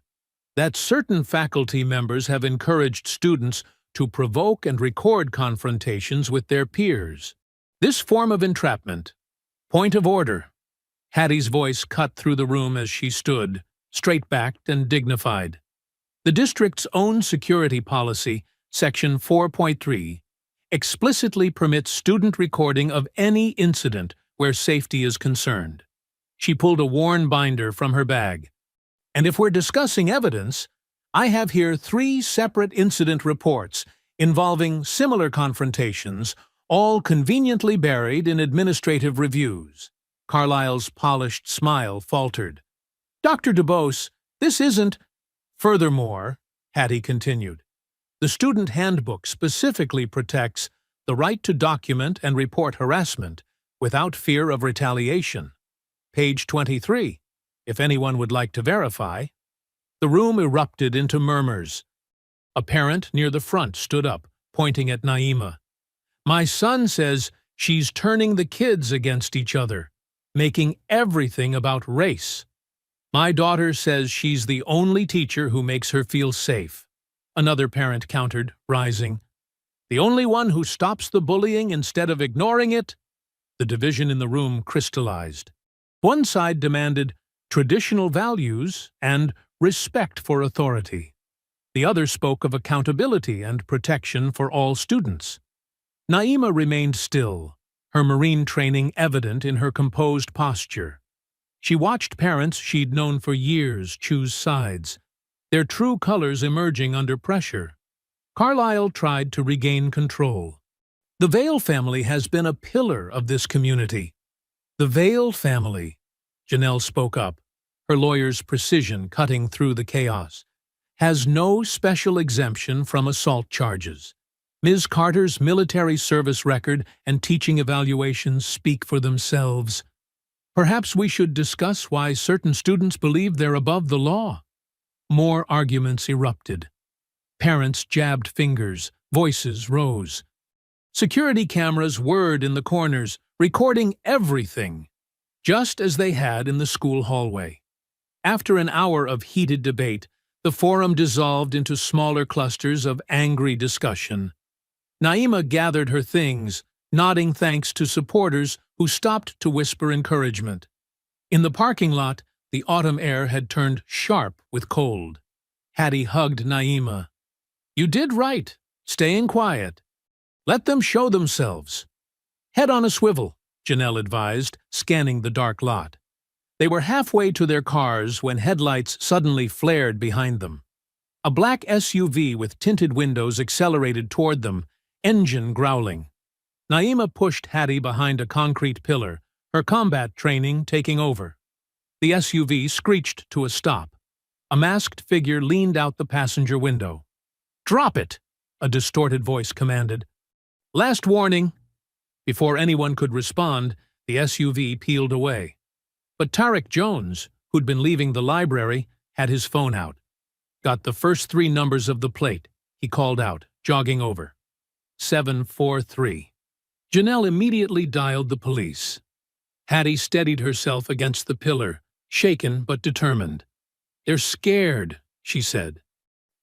that certain faculty members have encouraged students to provoke and record confrontations with their peers. This form of entrapment. Point of order. Hattie's voice cut through the room as she stood, straight-backed and dignified. The district's own security policy, Section 4.3, explicitly permits student recording of any incident where safety is concerned. She pulled a worn binder from her bag. And if we're discussing evidence, I have here 3 separate incident reports involving similar confrontations, all conveniently buried in administrative reviews. Carlisle's polished smile faltered. Dr. DuBose, this isn't... Furthermore, Hattie continued, the student handbook specifically protects the right to document and report harassment without fear of retaliation. Page 23, if anyone would like to verify. The room erupted into murmurs. A parent near the front stood up, pointing at Naima. My son says she's turning the kids against each other, making everything about race. My daughter says she's the only teacher who makes her feel safe. Another parent countered, rising. The only one who stops the bullying instead of ignoring it? The division in the room crystallized. One side demanded traditional values and respect for authority. The other spoke of accountability and protection for all students. Naima remained still, her Marine training evident in her composed posture. She watched parents she'd known for years choose sides, their true colors emerging under pressure. Carlisle tried to regain control. The Vale family has been a pillar of this community. The Vale family, Janelle spoke up, her lawyer's precision cutting through the chaos, has no special exemption from assault charges. Ms. Carter's military service record and teaching evaluations speak for themselves. Perhaps we should discuss why certain students believe they're above the law. More arguments erupted. Parents jabbed fingers, voices rose. Security cameras whirred in the corners, recording everything, just as they had in the school hallway. After an hour of heated debate, the forum dissolved into smaller clusters of angry discussion. Naima gathered her things, nodding thanks to supporters who stopped to whisper encouragement. In the parking lot, the autumn air had turned sharp with cold. Hattie hugged Naima. You did right, staying quiet. Let them show themselves. Head on a swivel, Janelle advised, scanning the dark lot. They were halfway to their cars when headlights suddenly flared behind them. A black SUV with tinted windows accelerated toward them, engine growling. Naima pushed Hattie behind a concrete pillar, her combat training taking over. The SUV screeched to a stop. A masked figure leaned out the passenger window. "Drop it!" a distorted voice commanded. "Last warning!" Before anyone could respond, the SUV peeled away. But Tarek Jones, who'd been leaving the library, had his phone out. "Got the first 3 numbers of the plate," he called out, jogging over. 743. Janelle immediately dialed the police. Hattie steadied herself against the pillar, shaken but determined. "They're scared," she said.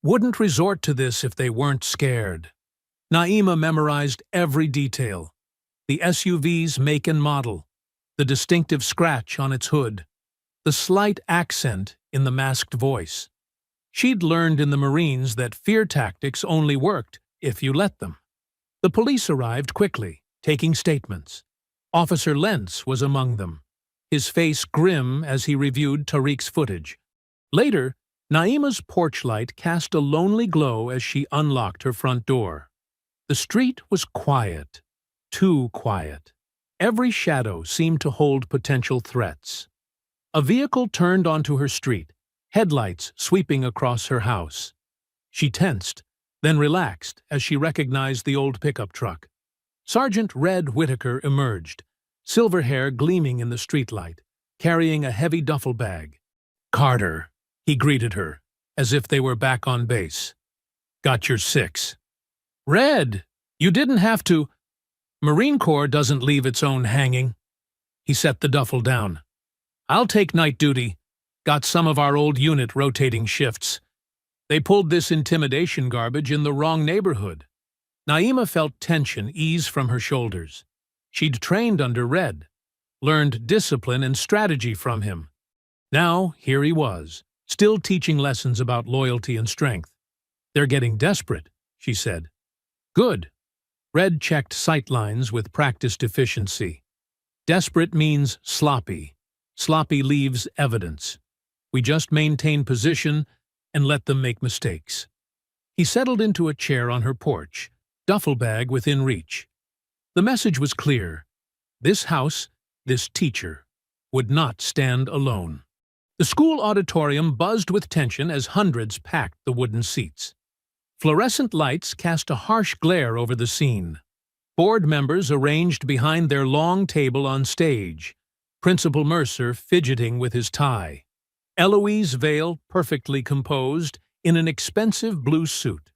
"Wouldn't resort to this if they weren't scared." Naima memorized every detail. The SUV's make and model, the distinctive scratch on its hood, the slight accent in the masked voice. She'd learned in the Marines that fear tactics only worked if you let them. The police arrived quickly, taking statements. Officer Lentz was among them, his face grim as he reviewed Tariq's footage. Later, Naima's porch light cast a lonely glow as she unlocked her front door. The street was quiet, too quiet. Every shadow seemed to hold potential threats. A vehicle turned onto her street, headlights sweeping across her house. She tensed, then relaxed as she recognized the old pickup truck. Sergeant Red Whitaker emerged, silver hair gleaming in the streetlight, carrying a heavy duffel bag. "Carter," he greeted her, as if they were back on base. "Got your 6. "Red, you didn't have to." "Marine Corps doesn't leave its own hanging." He set the duffel down. "I'll take night duty. Got some of our old unit rotating shifts. They pulled this intimidation garbage in the wrong neighborhood." Naima felt tension ease from her shoulders. She'd trained under Red, learned discipline and strategy from him. Now, here he was, still teaching lessons about loyalty and strength. "They're getting desperate," she said. "Good." Red checked sightlines with practiced efficiency. Desperate means sloppy. Sloppy leaves evidence. We just maintain position and let them make mistakes. He settled into a chair on her porch, duffel bag within reach. The message was clear. This house, this teacher, would not stand alone. The school auditorium buzzed with tension as hundreds packed the wooden seats. Fluorescent lights cast a harsh glare over the scene. Board members arranged behind their long table on stage, Principal Mercer fidgeting with his tie. Eloise Vale perfectly composed in an expensive blue suit.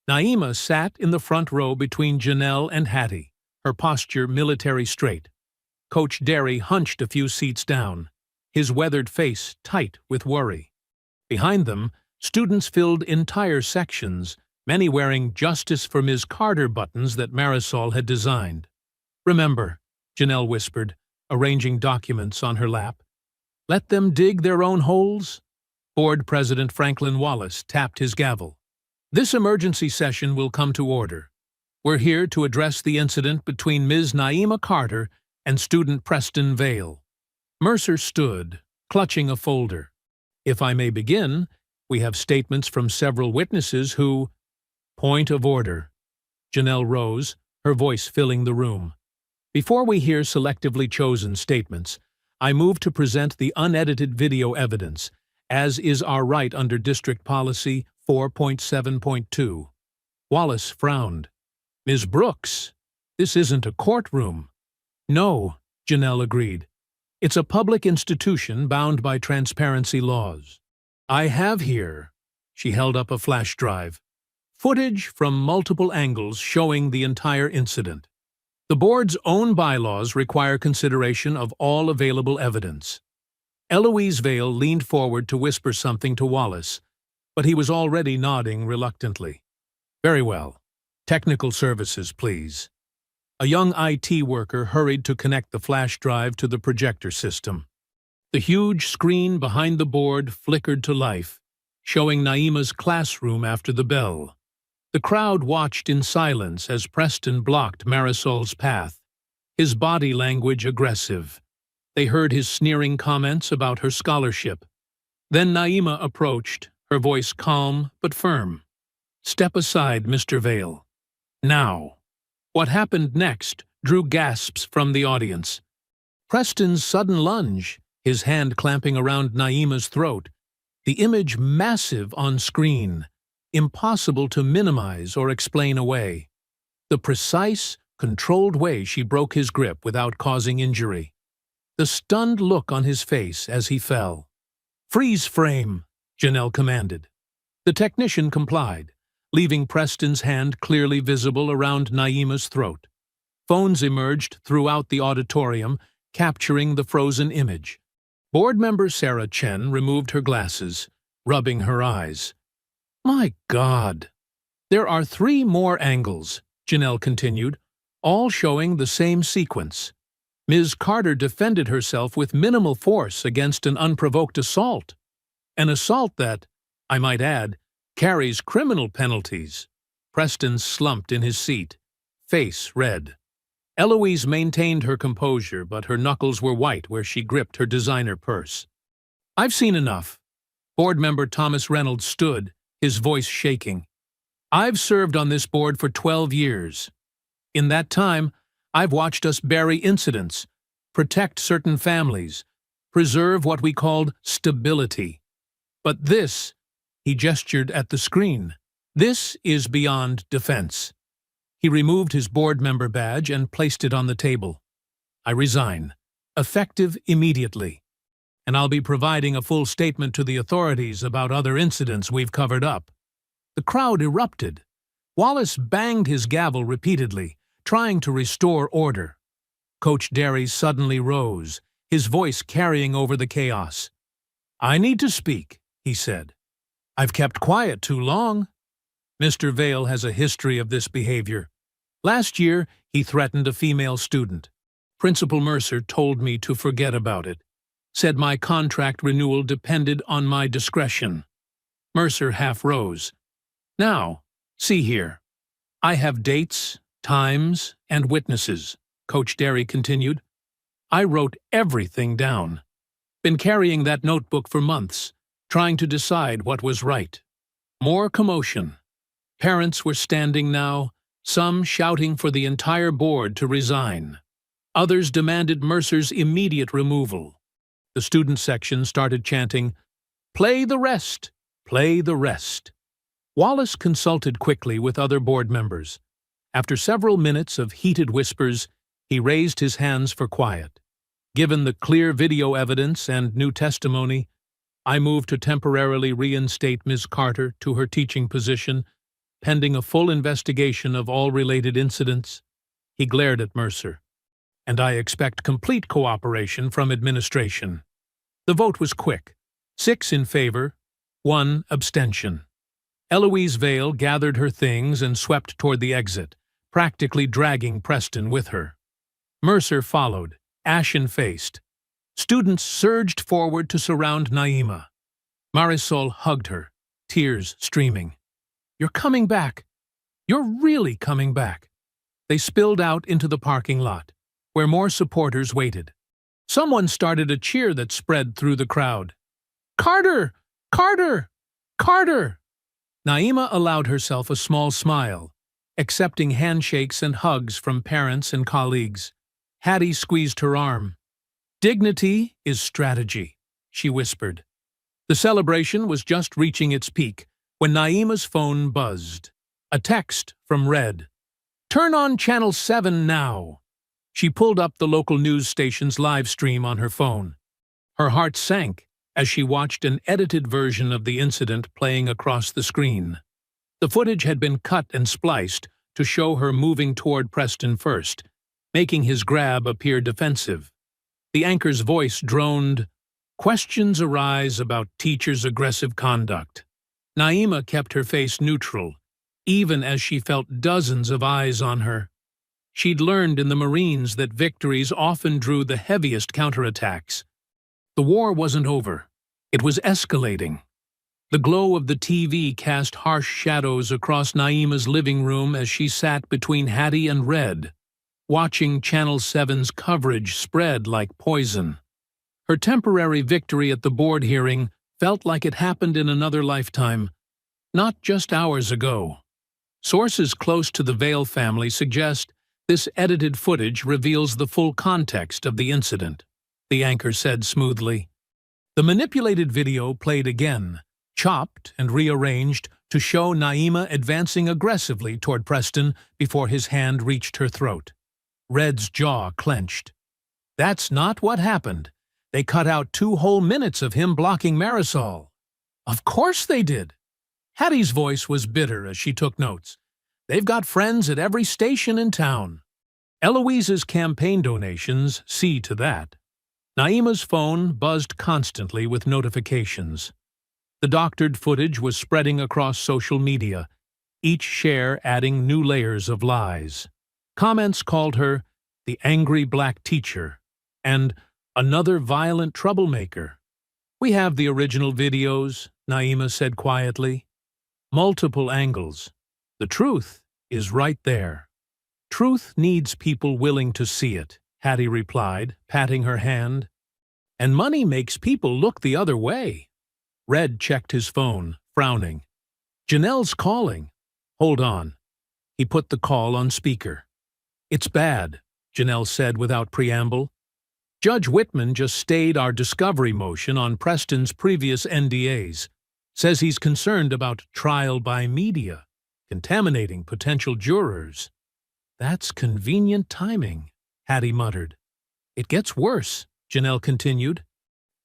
Naima sat in the front row between Janelle and Hattie, her posture military straight. Coach Derry hunched a few seats down, his weathered face tight with worry. Behind them, students filled entire sections, many wearing Justice for Ms. Carter buttons that Marisol had designed. "Remember," Janelle whispered, arranging documents on her lap. "Let them dig their own holes." Board President Franklin Wallace tapped his gavel. "This emergency session will come to order. We're here to address the incident between Ms. Naima Carter and student Preston Vale." Mercer stood, clutching a folder. "If I may begin, we have statements from several witnesses who—" "Point of order." Janelle rose, her voice filling the room. "Before we hear selectively chosen statements, I move to present the unedited video evidence, as is our right under District Policy 4.7.2. Wallace frowned. "Ms. Brooks, this isn't a courtroom." "No," Janelle agreed. "It's a public institution bound by transparency laws. I have here," she held up a flash drive, "footage from multiple angles showing the entire incident. The board's own bylaws require consideration of all available evidence." Eloise Vale leaned forward to whisper something to Wallace, but he was already nodding reluctantly. "Very well. Technical services, please." A young IT worker hurried to connect the flash drive to the projector system. The huge screen behind the board flickered to life, showing Naima's classroom after the bell. The crowd watched in silence as Preston blocked Marisol's path, his body language aggressive. They heard his sneering comments about her scholarship. Then Naima approached, her voice calm but firm. "Step aside, Mr. Vale. Now." What happened next drew gasps from the audience. Preston's sudden lunge, his hand clamping around Naima's throat, the image massive on screen, impossible to minimize or explain away. The precise, controlled way she broke his grip without causing injury. The stunned look on his face as he fell. "Freeze frame," Janelle commanded. The technician complied, leaving Preston's hand clearly visible around Naima's throat. Phones emerged throughout the auditorium, capturing the frozen image. Board member Sarah Chen removed her glasses, rubbing her eyes. "My God! There are 3 more angles," Janelle continued, all showing the same sequence. Ms. Carter defended herself with minimal force against an unprovoked assault. An assault that, I might add, carries criminal penalties. Preston slumped in his seat, face red. Eloise maintained her composure, but her knuckles were white where she gripped her designer purse. "I've seen enough." Board member Thomas Reynolds stood, his voice shaking. "I've served on this board for 12 years. In that time, I've watched us bury incidents, protect certain families, preserve what we called stability. But this," he gestured at the screen, "this is beyond defense." He removed his board member badge and placed it on the table. "I resign, effective immediately. And I'll be providing a full statement to the authorities about other incidents we've covered up." The crowd erupted. Wallace banged his gavel repeatedly, trying to restore order. Coach Derry suddenly rose, his voice carrying over the chaos. "I need to speak," he said. "I've kept quiet too long. Mr. Vale has a history of this behavior. Last year, he threatened a female student. Principal Mercer told me to forget about it. Said my contract renewal depended on my discretion." Mercer half rose. "Now, see here. I have dates, times, and witnesses," Coach Derry continued. "I wrote everything down. Been carrying that notebook for months, trying to decide what was right." More commotion. Parents were standing now, some shouting for the entire board to resign. Others demanded Mercer's immediate removal. The student section started chanting, "Play the rest! Play the rest!" Wallace consulted quickly with other board members. After several minutes of heated whispers, he raised his hands for quiet. "Given the clear video evidence and new testimony, I move to temporarily reinstate Ms. Carter to her teaching position, pending a full investigation of all related incidents." He glared at Mercer. "And I expect complete cooperation from administration." The vote was quick. 6 in favor, 1 abstention. Eloise Vale gathered her things and swept toward the exit, practically dragging Preston with her. Mercer followed, ashen-faced. Students surged forward to surround Naima. Marisol hugged her, tears streaming. "You're coming back. You're really coming back." They spilled out into the parking lot, where more supporters waited. Someone started a cheer that spread through the crowd. "Carter! Carter! Carter!" Naima allowed herself a small smile, accepting handshakes and hugs from parents and colleagues. Hattie squeezed her arm. "Dignity is strategy," she whispered. The celebration was just reaching its peak when Naima's phone buzzed. A text from Red. "Turn on Channel 7 now." She pulled up the local news station's live stream on her phone. Her heart sank as she watched an edited version of the incident playing across the screen. The footage had been cut and spliced to show her moving toward Preston first, making his grab appear defensive. The anchor's voice droned, "Questions arise about teachers' aggressive conduct." Naima kept her face neutral, even as she felt dozens of eyes on her. She'd learned in the Marines that victories often drew the heaviest counterattacks. The war wasn't over. It was escalating. The glow of the TV cast harsh shadows across Naima's living room as she sat between Hattie and Red, watching Channel 7's coverage spread like poison. Her temporary victory at the board hearing felt like it happened in another lifetime, not just hours ago. Sources close to the Vale family suggest This edited footage reveals the full context of the incident, the anchor said smoothly. The manipulated video played again, chopped and rearranged to show Naima advancing aggressively toward Preston before his hand reached her throat. Red's jaw clenched. That's not what happened. They cut out 2 whole minutes of him blocking Marisol. Of course they did. Hattie's voice was bitter as she took notes. They've got friends at every station in town. Eloise's campaign donations see to that. Naima's phone buzzed constantly with notifications. The doctored footage was spreading across social media, each share adding new layers of lies. Comments called her the angry black teacher and another violent troublemaker. We have the original videos, Naima said quietly. Multiple angles. The truth is right there. Truth needs people willing to see it, Hattie replied, patting her hand. And money makes people look the other way. Red checked his phone, frowning. Janelle's calling. Hold on. He put the call on speaker. It's bad, Janelle said without preamble. Judge Whitman just stayed our discovery motion on Preston's previous NDAs. Says he's concerned about trial by media, contaminating potential jurors. That's convenient timing, Hattie muttered. It gets worse, Janelle continued.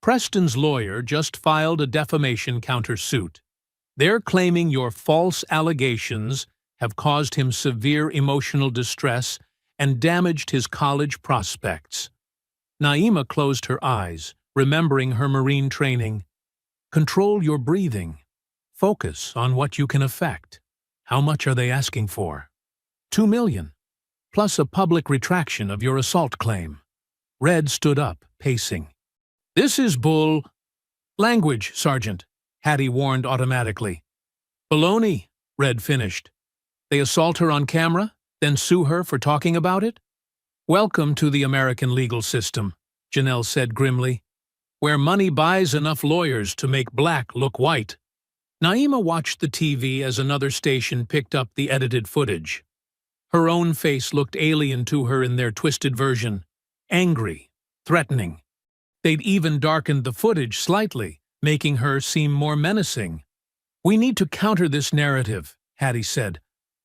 Preston's lawyer just filed a defamation countersuit. They're claiming your false allegations have caused him severe emotional distress and damaged his college prospects. Naima closed her eyes, remembering her Marine training. Control your breathing. Focus on what you can affect. How much are they asking for? $2 million, plus a public retraction of your assault claim. Red stood up, pacing. This is bull. Language, Sergeant, Hattie warned automatically. Baloney, Red finished. They assault her on camera, then sue her for talking about it? Welcome to the American legal system, Janelle said grimly, where money buys enough lawyers to make black look white. Naima watched the TV as another station picked up the edited footage. Her own face looked alien to her in their twisted version, angry, threatening. They'd even darkened the footage slightly, making her seem more menacing. We need to counter this narrative, Hattie said.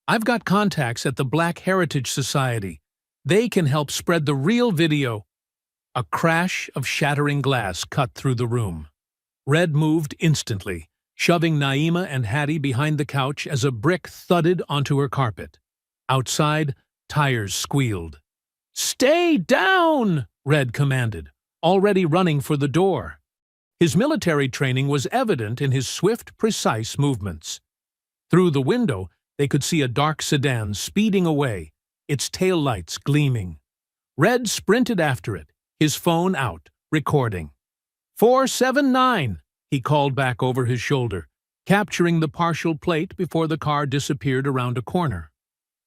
I've got contacts at the Black Heritage Society. They can help spread the real video. A crash of shattering glass cut through the room. Red moved instantly, shoving Naima and Hattie behind the couch as a brick thudded onto her carpet. Outside, tires squealed. Stay down, Red commanded, already running for the door. His military training was evident in his swift, precise movements. Through the window, they could see a dark sedan speeding away, its taillights gleaming. Red sprinted after it, his phone out, recording. 479, he called back over his shoulder, capturing the partial plate before the car disappeared around a corner.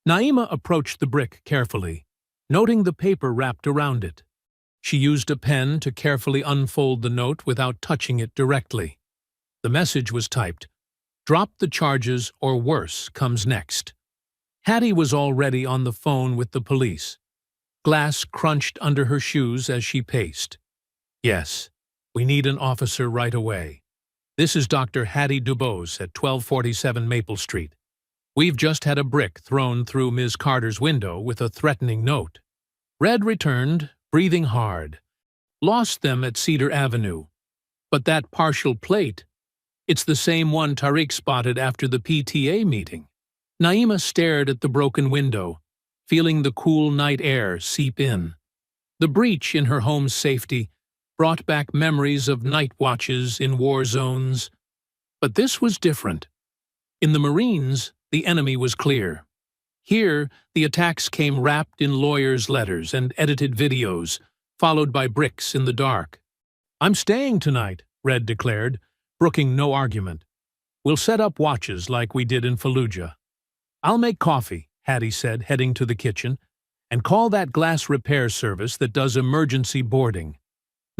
Naima approached the brick carefully, noting the paper wrapped around it. She used a pen to carefully unfold the note without touching it directly. The message was typed, "Drop the charges or worse comes next." Hattie was already on the phone with the police. Glass crunched under her shoes as she paced. Yes, we need an officer right away. This is Dr. Hattie Dubose at 1247 Maple Street. We've just had a brick thrown through Ms. Carter's window with a threatening note. Red returned, breathing hard. Lost them at Cedar Avenue. But that partial plate, it's the same one Tariq spotted after the PTA meeting. Naima stared at the broken window, feeling the cool night air seep in. The breach in her home's safety brought back memories of night watches in war zones. But this was different. In the Marines, the enemy was clear. Here, the attacks came wrapped in lawyers' letters and edited videos, followed by bricks in the dark. I'm staying tonight, Red declared, brooking no argument. We'll set up watches like we did in Fallujah. I'll make coffee, Hattie said, heading to the kitchen, and call that glass repair service that does emergency boarding.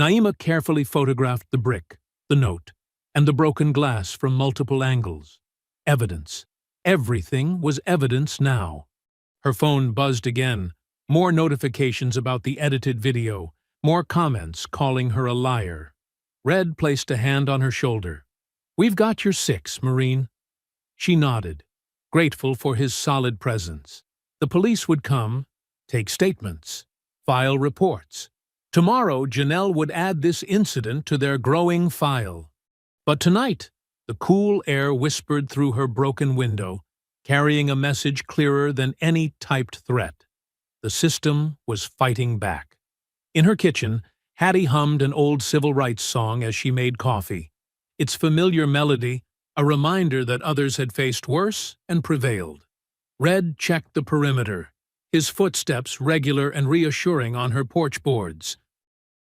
Naima carefully photographed the brick, the note, and the broken glass from multiple angles. Evidence. Everything was evidence now. Her phone buzzed again, More notifications about the edited video, more comments calling her a liar. Red placed a hand on her shoulder. "We've got your 6, Marine." She nodded, grateful for his solid presence. The police would come, take statements, file reports. Tomorrow, Janelle would add this incident to their growing file. But tonight, the cool air whispered through her broken window, carrying a message clearer than any typed threat. The system was fighting back. In her kitchen, Hattie hummed an old civil rights song as she made coffee. Its familiar melody, a reminder that others had faced worse and prevailed. Red checked the perimeter, his footsteps regular and reassuring on her porch boards.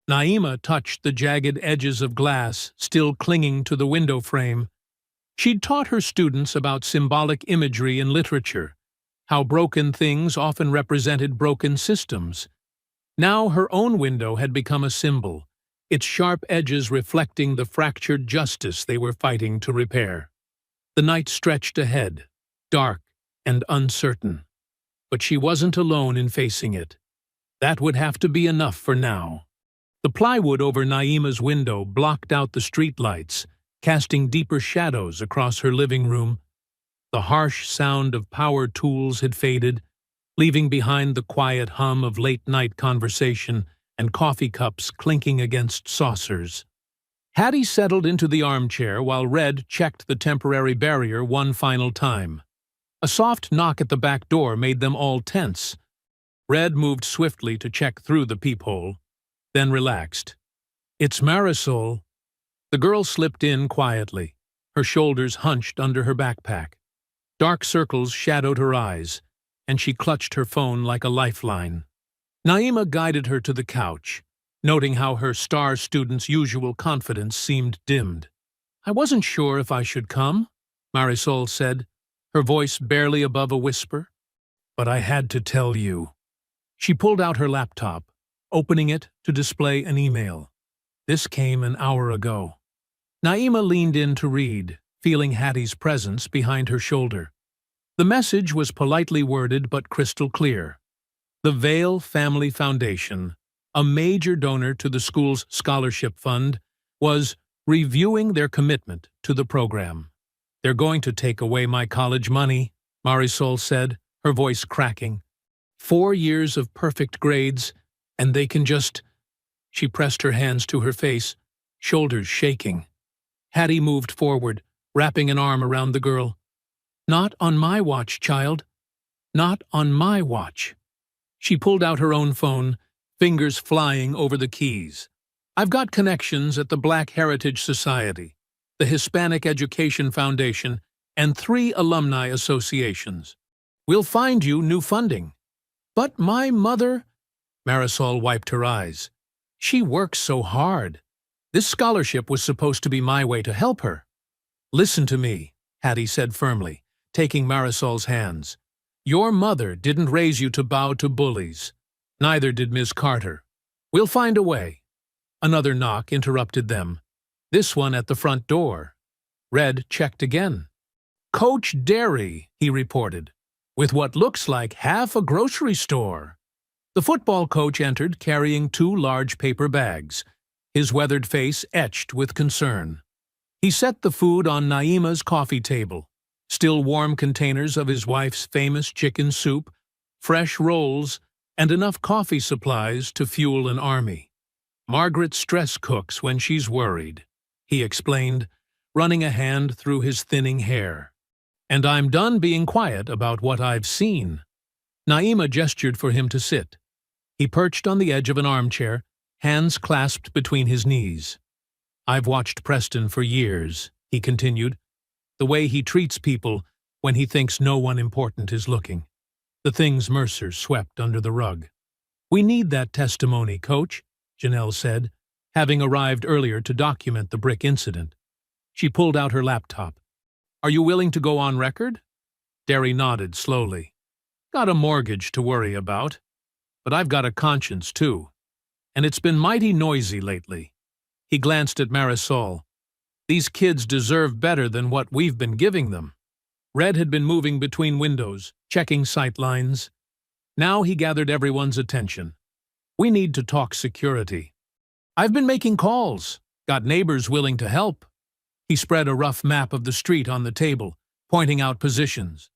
Naima touched the jagged edges of glass still clinging to the window frame. She'd taught her students about symbolic imagery in literature, how broken things often represented broken systems. Now her own window had become a symbol, its sharp edges reflecting the fractured justice they were fighting to repair. The night stretched ahead, dark and uncertain. But she wasn't alone in facing it. That would have to be enough for now. The plywood over Naima's window blocked out the streetlights, casting deeper shadows across her living room. The harsh sound of power tools had faded, leaving behind the quiet hum of late-night conversation and coffee cups clinking against saucers. Hattie settled into the armchair while Red checked the temporary barrier one final time. A soft knock at the back door made them all tense. Red moved swiftly to check through the peephole, then relaxed. "It's Marisol." The girl slipped in quietly, her shoulders hunched under her backpack. Dark circles shadowed her eyes, and she clutched her phone like a lifeline. Naima guided her to the couch, noting how her star student's usual confidence seemed dimmed. "I wasn't sure if I should come," Marisol said, her voice barely above a whisper. "But I had to tell you." She pulled out her laptop, opening it to display an email. "This came an hour ago." Naima leaned in to read, feeling Hattie's presence behind her shoulder. The message was politely worded but crystal clear. The Vail Family Foundation, a major donor to the school's scholarship fund, was reviewing their commitment to the program. "They're going to take away my college money," Marisol said, her voice cracking. 4 years of perfect grades, and they can just— She pressed her hands to her face, shoulders shaking. Hattie moved forward, wrapping an arm around the girl. "Not on my watch, child. Not on my watch." She pulled out her own phone, fingers flying over the keys. "I've got connections at the Black Heritage Society, the Hispanic Education Foundation, and 3 alumni associations. We'll find you new funding." "But my mother—" Marisol wiped her eyes. "She works so hard. This scholarship was supposed to be my way to help her." "Listen to me," Hattie said firmly, taking Marisol's hands. "Your mother didn't raise you to bow to bullies. Neither did Ms. Carter. We'll find a way." Another knock interrupted them, this one at the front door. Red checked again. "Coach Derry," he reported, "with what looks like half a grocery store." The football coach entered carrying 2 large paper bags, his weathered face etched with concern. He set the food on Naima's coffee table, still warm containers of his wife's famous chicken soup, fresh rolls, and enough coffee supplies to fuel an army. "Margaret stress cooks when she's worried," he explained, running a hand through his thinning hair. "And I'm done being quiet about what I've seen." Naima gestured for him to sit. He perched on the edge of an armchair, hands clasped between his knees. "I've watched Preston for years," he continued. "The way he treats people when he thinks no one important is looking. The things Mercer swept under the rug." "We need that testimony, Coach," Janelle said, having arrived earlier to document the brick incident. She pulled out her laptop. "Are you willing to go on record?" Derry nodded slowly. "Got a mortgage to worry about. But I've got a conscience, too. And it's been mighty noisy lately." He glanced at Marisol. "These kids deserve better than what we've been giving them." Red had been moving between windows, checking sight lines. Now he gathered everyone's attention. "We need to talk security. I've been making calls. Got neighbors willing to help." He spread a rough map of the street on the table, pointing out positions.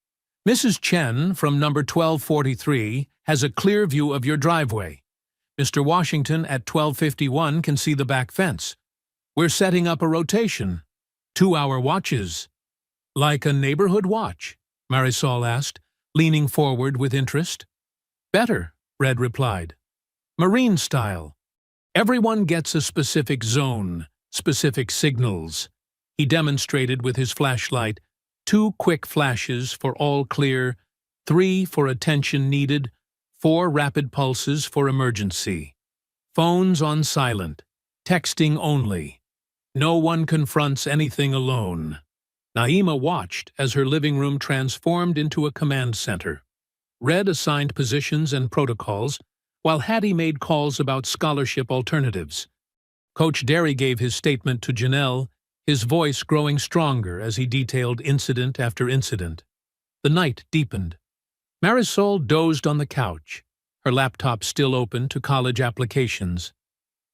"Mrs. Chen from number 1243 has a clear view of your driveway. Mr. Washington at 1251 can see the back fence. We're setting up a rotation. 2-hour watches." "Like a neighborhood watch?" Marisol asked, leaning forward with interest. "Better," Red replied. "Marine style. Everyone gets a specific zone, specific signals." He demonstrated with his flashlight 2 quick flashes for all clear, 3 for attention needed, 4 rapid pulses for emergency. Phones on silent, texting only. No one confronts anything alone. Naima watched as her living room transformed into a command center. Red assigned positions and protocols, while Hattie made calls about scholarship alternatives. Coach Derry gave his statement to Janelle, his voice growing stronger as he detailed incident after incident. The night deepened. Marisol dozed on the couch, her laptop still open to college applications.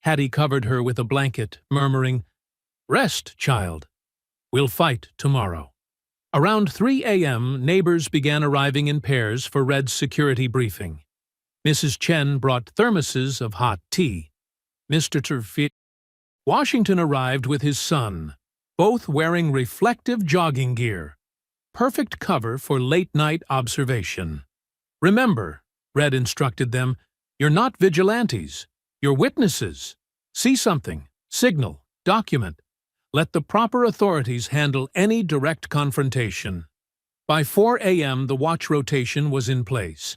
Hattie covered her with a blanket, murmuring, "Rest, child. We'll fight tomorrow." Around 3 a.m., neighbors began arriving in pairs for Red's security briefing. Mrs. Chen brought thermoses of hot tea. Mr. Washington arrived with his son, both wearing reflective jogging gear. Perfect cover for late-night observation. "Remember," Red instructed them, "you're not vigilantes. You're witnesses. See something, signal, document. Let the proper authorities handle any direct confrontation." By 4 a.m., the watch rotation was in place.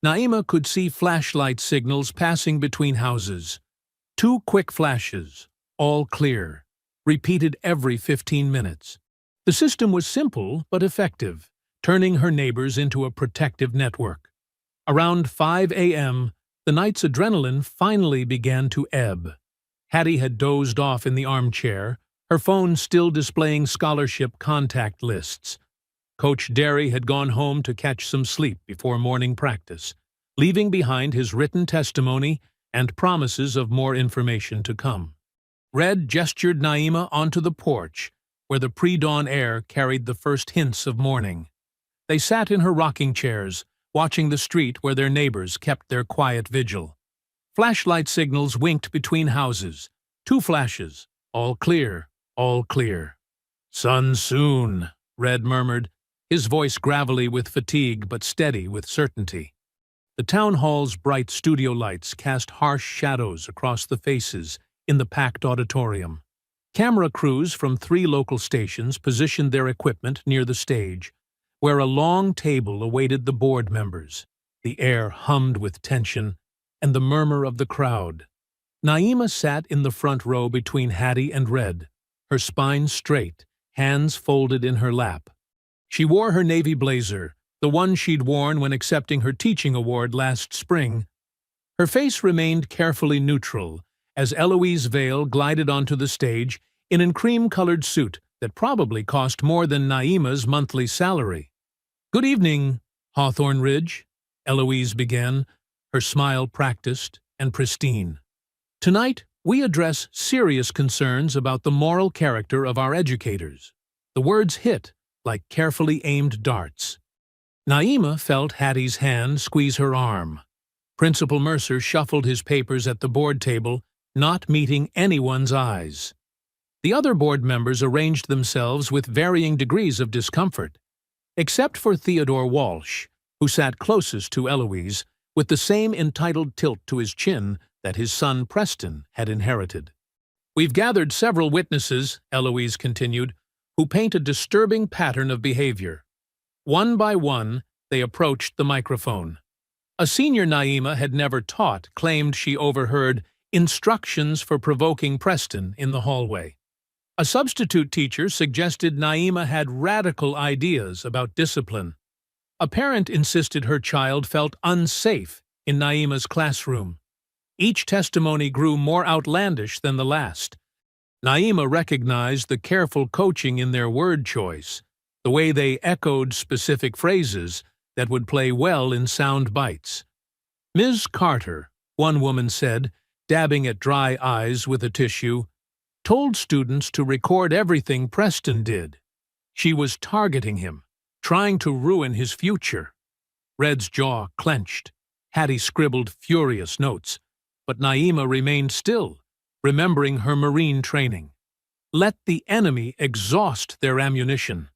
Naima could see flashlight signals passing between houses. 2 quick flashes, all clear, repeated every 15 minutes. The system was simple but effective, turning her neighbors into a protective network. Around 5 a.m., the night's adrenaline finally began to ebb. Hattie had dozed off in the armchair, her phone still displaying scholarship contact lists. Coach Derry had gone home to catch some sleep before morning practice, leaving behind his written testimony and promises of more information to come. Red gestured Naima onto the porch, where the pre-dawn air carried the first hints of morning. They sat in her rocking chairs, watching the street where their neighbors kept their quiet vigil. Flashlight signals winked between houses. 2 flashes, all clear, all clear. "Sun soon," Red murmured, his voice gravelly with fatigue but steady with certainty. The town hall's bright studio lights cast harsh shadows across the faces in the packed auditorium. Camera crews from 3 local stations positioned their equipment near the stage, where a long table awaited the board members. The air hummed with tension and the murmur of the crowd. Naima sat in the front row between Hattie and Red, her spine straight, hands folded in her lap. She wore her navy blazer, the one she'd worn when accepting her teaching award last spring. Her face remained carefully neutral as Eloise Vale glided onto the stage in a cream-colored suit that probably cost more than Naima's monthly salary. "Good evening, Hawthorne Ridge," Eloise began, her smile practiced and pristine. "Tonight, we address serious concerns about the moral character of our educators." The words hit like carefully aimed darts. Naima felt Hattie's hand squeeze her arm. Principal Mercer shuffled his papers at the board table, not meeting anyone's eyes. The other board members arranged themselves with varying degrees of discomfort, except for Theodore Walsh, who sat closest to Eloise, with the same entitled tilt to his chin that his son Preston had inherited. "We've gathered several witnesses," Eloise continued, "who paint a disturbing pattern of behavior." One by one, they approached the microphone. A senior Naima had never taught claimed she overheard instructions for provoking Preston in the hallway. A substitute teacher suggested Naima had radical ideas about discipline. A parent insisted her child felt unsafe in Naima's classroom. Each testimony grew more outlandish than the last. Naima recognized the careful coaching in their word choice, the way they echoed specific phrases, that would play well in sound bites. "Ms. Carter," one woman said, dabbing at dry eyes with a tissue, "told students to record everything Preston did. She was targeting him, trying to ruin his future." Red's jaw clenched. Hattie scribbled furious notes, but Naima remained still, remembering her Marine training. Let the enemy exhaust their ammunition.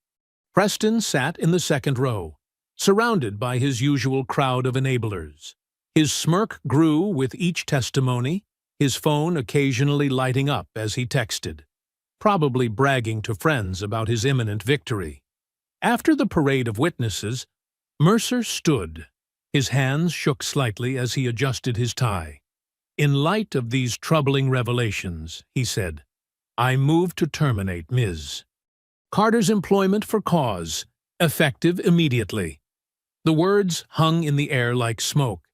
Preston sat in the second row, surrounded by his usual crowd of enablers. His smirk grew with each testimony, his phone occasionally lighting up as he texted, probably bragging to friends about his imminent victory. After the parade of witnesses, Mercer stood. His hands shook slightly as he adjusted his tie. "In light of these troubling revelations," he said, "I move to terminate Ms. Carter's employment for cause, effective immediately." The words hung in the air like smoke.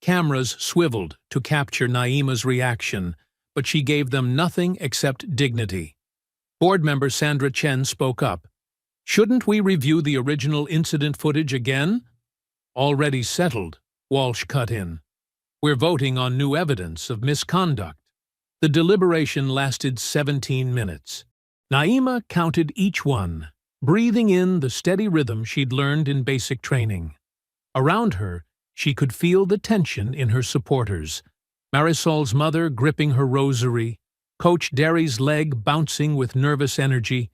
Cameras swiveled to capture Naima's reaction, but she gave them nothing except dignity. Board member Sandra Chen spoke up. "Shouldn't we review the original incident footage again?" "Already settled," Walsh cut in. "We're voting on new evidence of misconduct." The deliberation lasted 17 minutes. Naima counted each one, breathing in the steady rhythm she'd learned in basic training. Around her, she could feel the tension in her supporters. Marisol's mother gripping her rosary, Coach Derry's leg bouncing with nervous energy,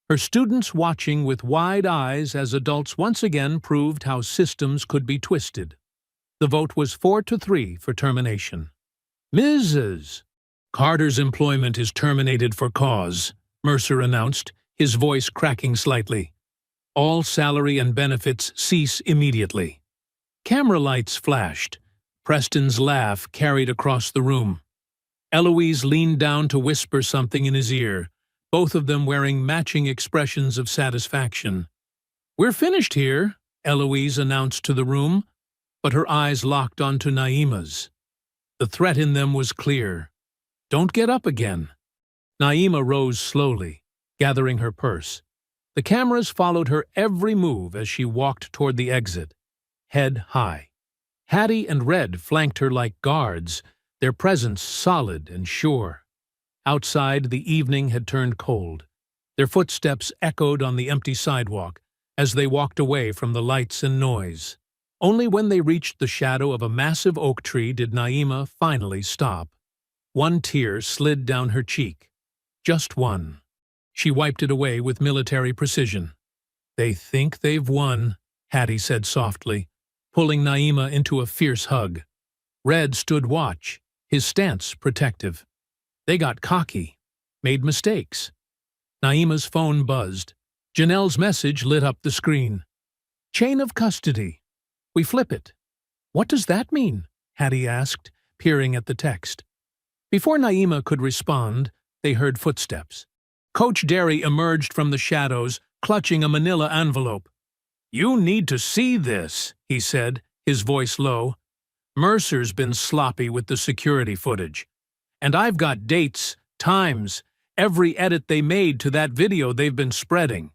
her students watching with wide eyes as adults once again proved how systems could be twisted. The vote was 4-3 for termination. "Mrs. Carter's employment is terminated for cause," Mercer announced, his voice cracking slightly. "All salary and benefits cease immediately." Camera lights flashed. Preston's laugh carried across the room. Eloise leaned down to whisper something in his ear, both of them wearing matching expressions of satisfaction. "We're finished here," Eloise announced to the room, but her eyes locked onto Naima's. The threat in them was clear. "Don't get up again." Naima rose slowly, gathering her purse. The cameras followed her every move as she walked toward the exit, head high. Hattie and Red flanked her like guards, their presence solid and sure. Outside, the evening had turned cold. Their footsteps echoed on the empty sidewalk as they walked away from the lights and noise. Only when they reached the shadow of a massive oak tree did Naima finally stop. One tear slid down her cheek. Just one. She wiped it away with military precision. "They think they've won," Hattie said softly, pulling Naima into a fierce hug. Red stood watch, his stance protective. They got cocky, made mistakes. Naima's phone buzzed. Janelle's message lit up the screen. "Chain of custody. We flip it." "What does that mean?" Hattie asked, peering at the text. Before Naima could respond, they heard footsteps. Coach Derry emerged from the shadows, clutching a manila envelope. "You need to see this," he said, his voice low. "Mercer's been sloppy with the security footage. And I've got dates, times, every edit they made to that video they've been spreading."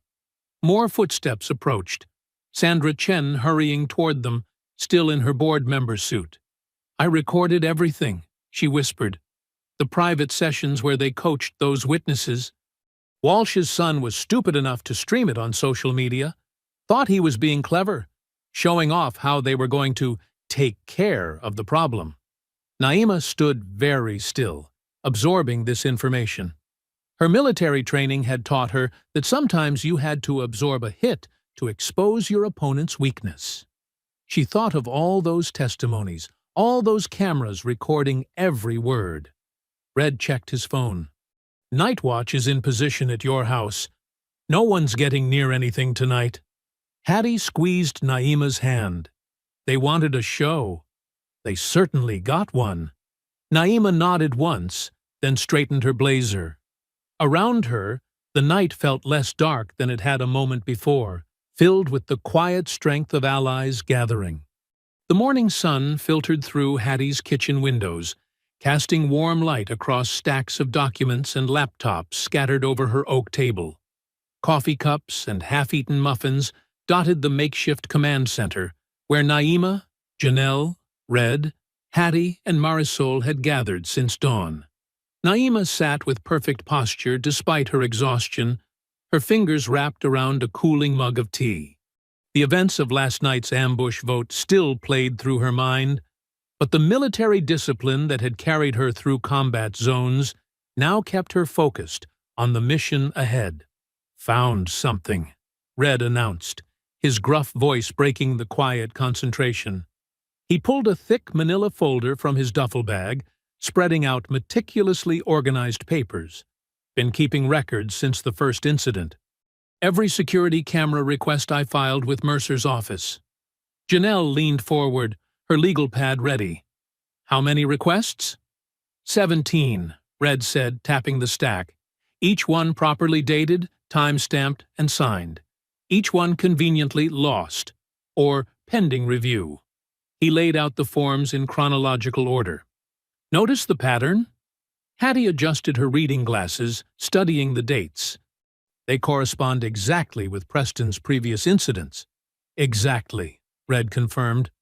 More footsteps approached. Sandra Chen hurrying toward them, still in her board member suit. "I recorded everything," she whispered. "The private sessions where they coached those witnesses. Walsh's son was stupid enough to stream it on social media. Thought he was being clever, showing off how they were going to take care of the problem." Naima stood very still, absorbing this information. Her military training had taught her that sometimes you had to absorb a hit to expose your opponent's weakness. She thought of all those testimonies, all those cameras recording every word. Red checked his phone. "Night watch is in position at your house. No one's getting near anything tonight." Hattie squeezed Naima's hand. They wanted a show. They certainly got one. Naima nodded once, then straightened her blazer. Around her, the night felt less dark than it had a moment before, filled with the quiet strength of allies gathering. The morning sun filtered through Hattie's kitchen windows, casting warm light across stacks of documents and laptops scattered over her oak table. Coffee cups and half-eaten muffins dotted the makeshift command center, where Naima, Janelle, Red, Hattie, and Marisol had gathered since dawn. Naima sat with perfect posture despite her exhaustion, her fingers wrapped around a cooling mug of tea. The events of last night's ambush vote still played through her mind, but the military discipline that had carried her through combat zones now kept her focused on the mission ahead. "Found something," Red announced, his gruff voice breaking the quiet concentration. He pulled a thick manila folder from his duffel bag, spreading out meticulously organized papers. "Been keeping records since the first incident. Every security camera request I filed with Mercer's office." Janelle leaned forward, her legal pad ready. "How many requests?" 17, Red said, tapping the stack. "Each one properly dated, time-stamped, and signed. Each one conveniently lost, or pending review." He laid out the forms in chronological order. "Notice the pattern?" Hattie adjusted her reading glasses, studying the dates. "They correspond exactly with Preston's previous incidents." "Exactly," Red confirmed.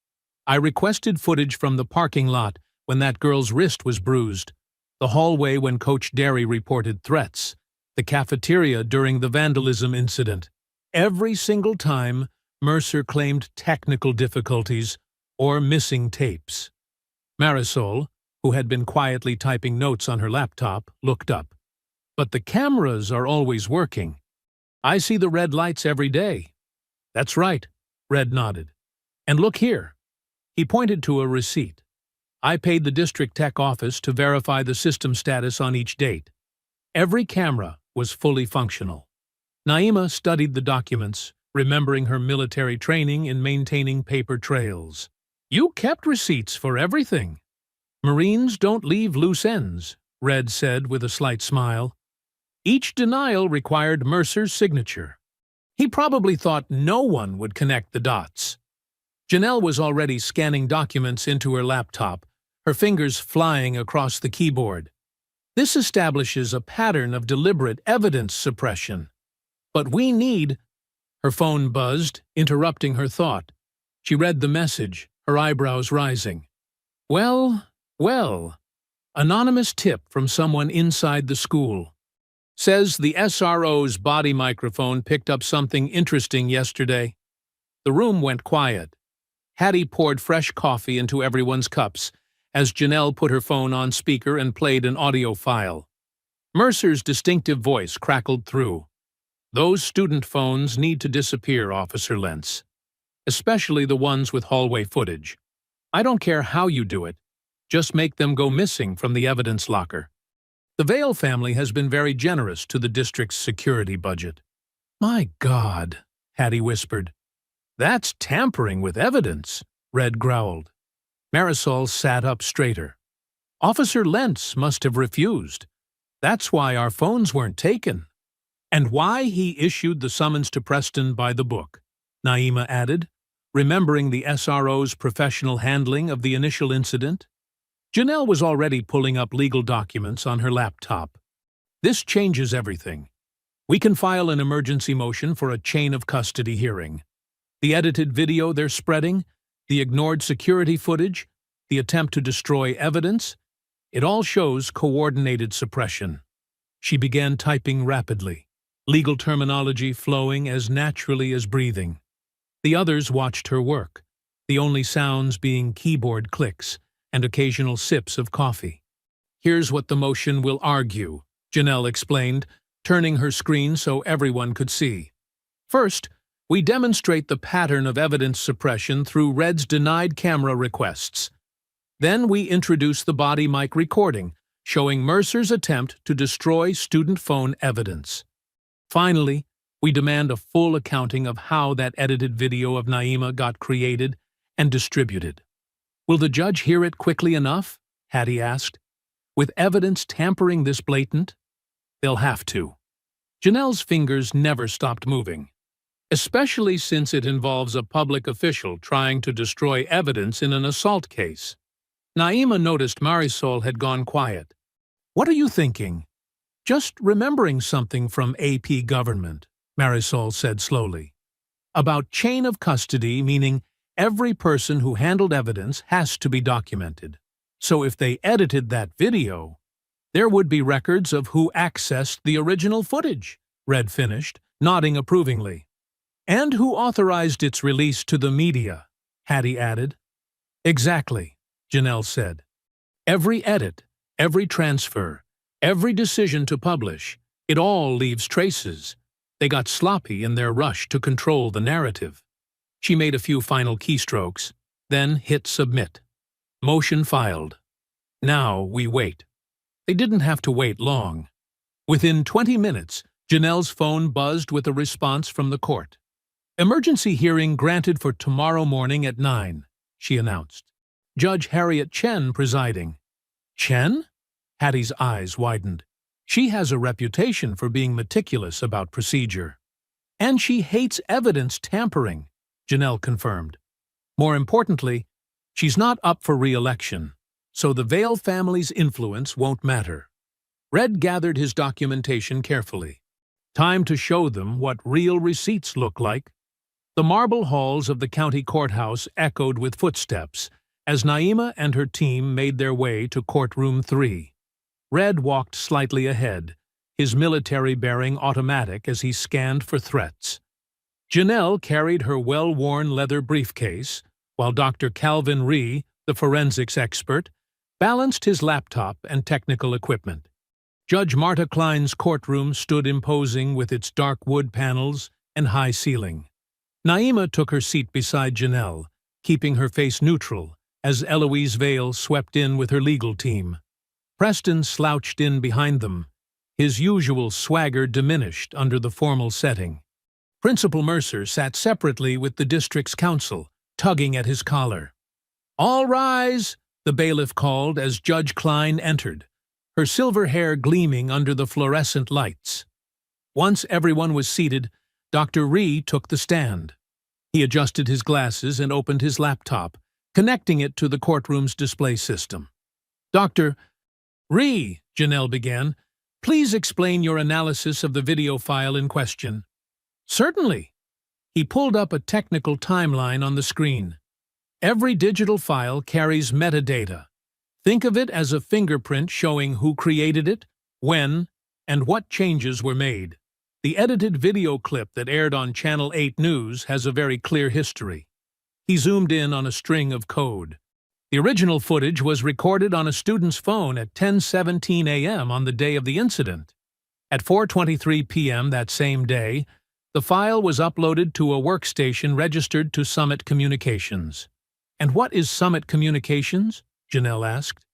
"I requested footage from the parking lot when that girl's wrist was bruised, the hallway when Coach Derry reported threats, the cafeteria during the vandalism incident. Every single time, Mercer claimed technical difficulties or missing tapes." Marisol, who had been quietly typing notes on her laptop, looked up. "But the cameras are always working. I see the red lights every day." "That's right," Red nodded. "And look here." He pointed to a receipt. "I paid the district tech office to verify the system status on each date. Every camera was fully functional." Naima studied the documents, remembering her military training in maintaining paper trails. "You kept receipts for everything." "Marines don't leave loose ends," Red said with a slight smile. "Each denial required Mercer's signature. He probably thought no one would connect the dots." Janelle was already scanning documents into her laptop, her fingers flying across the keyboard. "This establishes a pattern of deliberate evidence suppression. But we need—" Her phone buzzed, interrupting her thought. She read the message, her eyebrows rising. Well. Anonymous tip from someone inside the school. Says the SRO's body microphone picked up something interesting yesterday. The room went quiet. Hattie poured fresh coffee into everyone's cups as Janelle put her phone on speaker and played an audio file. Mercer's distinctive voice crackled through. "Those student phones need to disappear, Officer Lentz. Especially the ones with hallway footage. I don't care how you do it. Just make them go missing from the evidence locker." The Vale family has been very generous to the district's security budget. "My God," Hattie whispered. "That's tampering with evidence," Red growled. Marisol sat up straighter. "Officer Lentz must have refused. That's why our phones weren't taken." "And why he issued the summons to Preston by the book," Naima added, remembering the SRO's professional handling of the initial incident. Janelle was already pulling up legal documents on her laptop. "This changes everything. We can file an emergency motion for a chain of custody hearing. The edited video they're spreading, the ignored security footage, the attempt to destroy evidence, it all shows coordinated suppression." She began typing rapidly, legal terminology flowing as naturally as breathing. The others watched her work, the only sounds being keyboard clicks and occasional sips of coffee. "Here's what the motion will argue," Janelle explained, turning her screen so everyone could see. "First, we demonstrate the pattern of evidence suppression through Red's denied camera requests. Then we introduce the body mic recording, showing Mercer's attempt to destroy student phone evidence. Finally, we demand a full accounting of how that edited video of Naima got created and distributed." "Will the judge hear it quickly enough?" Hattie asked. "With evidence tampering this blatant?" "They'll have to." Janelle's fingers never stopped moving, especially since it involves a public official trying to destroy evidence in an assault case. Naima noticed Marisol had gone quiet. "What are you thinking?" "Just remembering something from AP government," Marisol said slowly. about chain of custody, meaning every person who handled evidence has to be documented. So if they edited that video, there would be records of who accessed the original footage, Red finished, nodding approvingly. And who authorized its release to the media, Hattie added. Exactly, Janelle said. Every edit, every transfer, every decision to publish, it all leaves traces. They got sloppy in their rush to control the narrative. She made a few final keystrokes, then hit submit. Motion filed. Now we wait. They didn't have to wait long. Within 20 minutes, Janelle's phone buzzed with a response from the court. Emergency hearing granted for tomorrow morning at 9, she announced. Judge Harriet Chen presiding. Chen? Hattie's eyes widened. She has a reputation for being meticulous about procedure. And she hates evidence tampering, Janelle confirmed. More importantly, she's not up for re-election, so the Vale family's influence won't matter. Red gathered his documentation carefully. Time to show them what real receipts look like. The marble halls of the county courthouse echoed with footsteps as Naima and her team made their way to courtroom 3. Red walked slightly ahead, his military bearing automatic as he scanned for threats. Janelle carried her well-worn leather briefcase, while Dr. Calvin Rhee, the forensics expert, balanced his laptop and technical equipment. Judge Marta Klein's courtroom stood imposing with its dark wood panels and high ceiling. Naima took her seat beside Janelle, keeping her face neutral as Eloise Vale swept in with her legal team. Preston slouched in behind them, his usual swagger diminished under the formal setting. Principal Mercer sat separately with the district's counsel, tugging at his collar. "All rise," the bailiff called as Judge Klein entered, her silver hair gleaming under the fluorescent lights. Once everyone was seated, Dr. Rhee took the stand. He adjusted his glasses and opened his laptop, connecting it to the courtroom's display system. "Dr. Rhee," Janelle began, "please explain your analysis of the video file in question." "Certainly." He pulled up a technical timeline on the screen. Every digital file carries metadata. Think of it as a fingerprint showing who created it, when, and what changes were made. The edited video clip that aired on Channel 8 News has a very clear history. He zoomed in on a string of code. The original footage was recorded on a student's phone at 10:17 a.m. on the day of the incident. At 4:23 p.m. that same day, the file was uploaded to a workstation registered to Summit Communications. "And what is Summit Communications?" Janelle asked.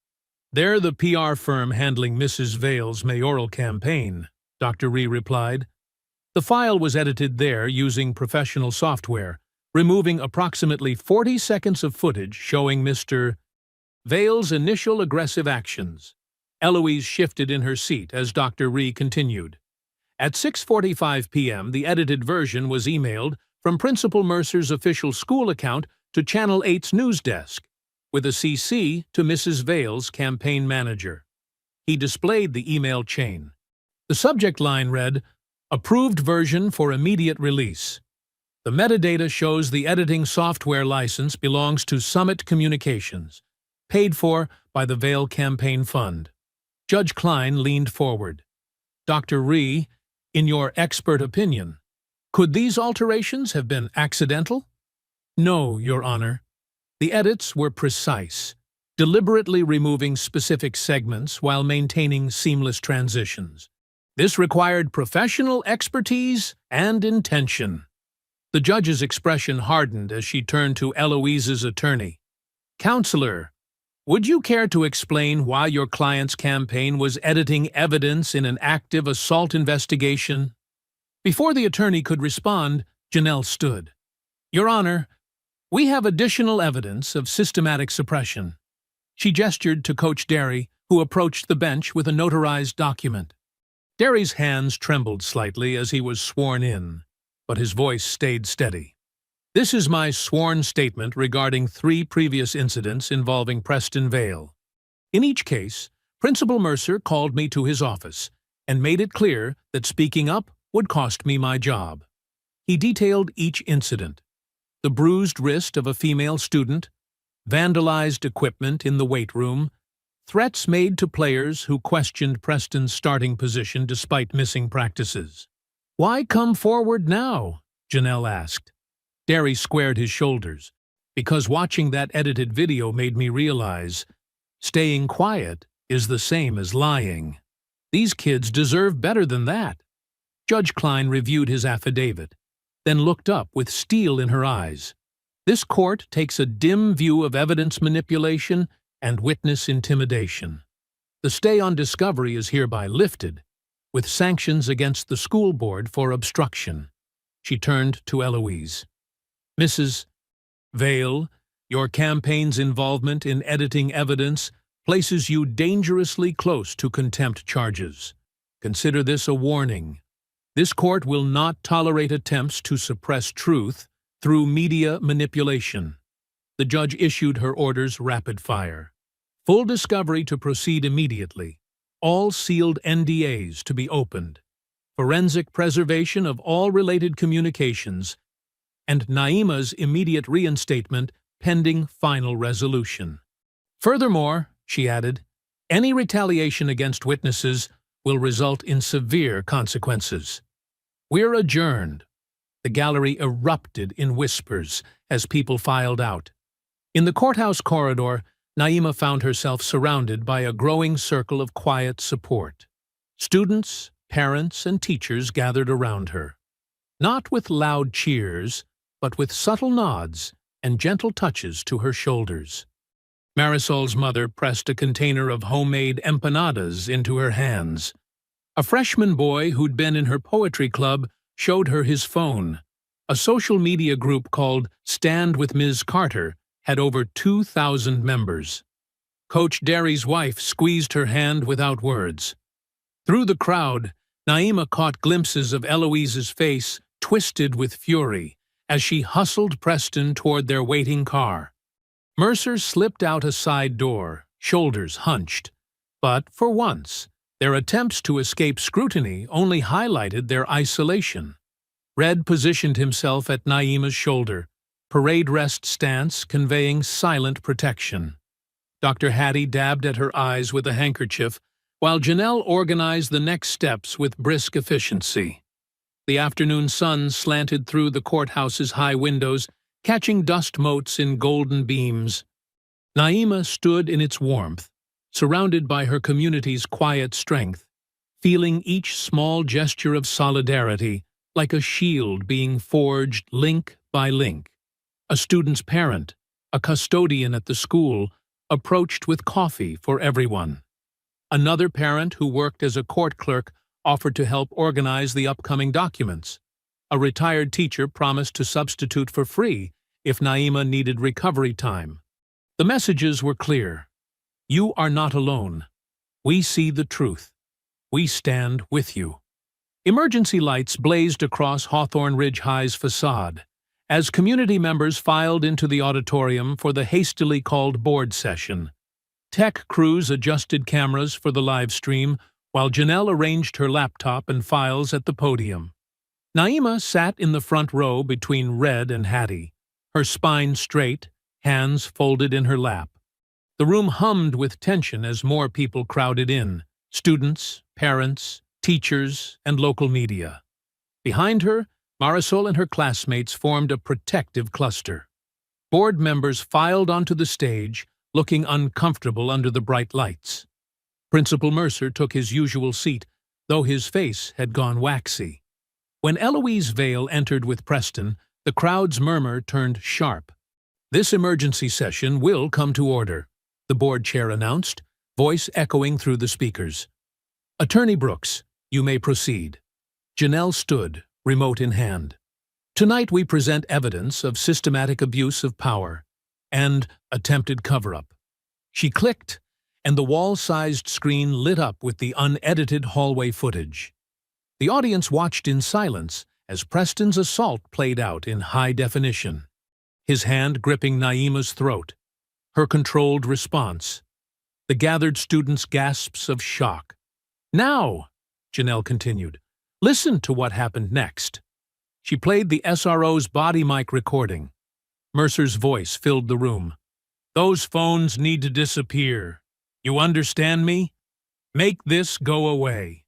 "They're the PR firm handling Mrs. Vale's mayoral campaign," Dr. Rhee replied. The file was edited there using professional software, removing approximately 40 seconds of footage showing Mr. Vale's initial aggressive actions. Eloise shifted in her seat as Dr. Rhee continued. At 6:45 p.m., the edited version was emailed from Principal Mercer's official school account to Channel 8's news desk, with a CC to Mrs. Vale's campaign manager. He displayed the email chain. The subject line read, "Approved version for immediate release." The metadata shows the editing software license belongs to Summit Communications, paid for by the Vale Campaign Fund. Judge Klein leaned forward. "Dr. Rhee, in your expert opinion, could these alterations have been accidental?" "No, Your Honor. The edits were precise, deliberately removing specific segments while maintaining seamless transitions. This required professional expertise and intention." The judge's expression hardened as she turned to Eloise's attorney. "Counselor, would you care to explain why your client's campaign was editing evidence in an active assault investigation?" Before the attorney could respond, Janelle stood. "Your Honor, we have additional evidence of systematic suppression." She gestured to Coach Derry, who approached the bench with a notarized document. Derry's hands trembled slightly as he was sworn in, but his voice stayed steady. "This is my sworn statement regarding 3 previous incidents involving Preston Vale. In each case, Principal Mercer called me to his office and made it clear that speaking up would cost me my job. He detailed each incident: the bruised wrist of a female student, vandalized equipment in the weight room, threats made to players who questioned Preston's starting position despite missing practices. "Why come forward now?" Janelle asked. Derry squared his shoulders. "Because watching that edited video made me realize staying quiet is the same as lying. These kids deserve better than that." Judge Klein reviewed his affidavit, then looked up with steel in her eyes. "This court takes a dim view of evidence manipulation and witness intimidation. The stay on discovery is hereby lifted, with sanctions against the school board for obstruction." She turned to Eloise. "Mrs. Vale, your campaign's involvement in editing evidence places you dangerously close to contempt charges. Consider this a warning. This court will not tolerate attempts to suppress truth through media manipulation." The judge issued her orders rapid fire. Full discovery to proceed immediately. All sealed NDAs to be opened. Forensic preservation of all related communications, and Naima's immediate reinstatement pending final resolution. "Furthermore," she added, "any retaliation against witnesses will result in severe consequences." "We're adjourned." The gallery erupted in whispers as people filed out. In the courthouse corridor, Naima found herself surrounded by a growing circle of quiet support. Students, parents, and teachers gathered around her. Not with loud cheers, but with subtle nods and gentle touches to her shoulders. Marisol's mother pressed a container of homemade empanadas into her hands. A freshman boy who'd been in her poetry club showed her his phone. A social media group called Stand with Ms. Carter had over 2,000 members. Coach Derry's wife squeezed her hand without words. Through the crowd, Naima caught glimpses of Eloise's face twisted with fury as she hustled Preston toward their waiting car. Mercer slipped out a side door, shoulders hunched. But, for once, their attempts to escape scrutiny only highlighted their isolation. Red positioned himself at Naima's shoulder, parade rest stance conveying silent protection. Dr. Hattie dabbed at her eyes with a handkerchief, while Janelle organized the next steps with brisk efficiency. The afternoon sun slanted through the courthouse's high windows, catching dust motes in golden beams. Naima stood in its warmth, surrounded by her community's quiet strength, feeling each small gesture of solidarity like a shield being forged link by link. A student's parent, a custodian at the school, approached with coffee for everyone. Another parent who worked as a court clerk offered to help organize the upcoming documents. A retired teacher promised to substitute for free if Naima needed recovery time. The messages were clear. You are not alone. We see the truth. We stand with you. Emergency lights blazed across Hawthorne Ridge High's facade as community members filed into the auditorium for the hastily called board session. Tech crews adjusted cameras for the live stream, while Janelle arranged her laptop and files at the podium. Naima sat in the front row between Red and Hattie, her spine straight, hands folded in her lap. The room hummed with tension as more people crowded in: students, parents, teachers, and local media. Behind her, Marisol and her classmates formed a protective cluster. Board members filed onto the stage, looking uncomfortable under the bright lights. Principal Mercer took his usual seat, though his face had gone waxy. When Eloise Vale entered with Preston, the crowd's murmur turned sharp. "This emergency session will come to order," the board chair announced, voice echoing through the speakers. "Attorney Brooks, you may proceed." Janelle stood, remote in hand. "Tonight we present evidence of systematic abuse of power and attempted cover-up." She clicked, and the wall-sized screen lit up with the unedited hallway footage. The audience watched in silence as Preston's assault played out in high definition, his hand gripping Naima's throat, her controlled response. The gathered students' gasps of shock. "Now," Janelle continued, "listen to what happened next." She played the SRO's body mic recording. Mercer's voice filled the room. "Those phones need to disappear. You understand me? Make this go away."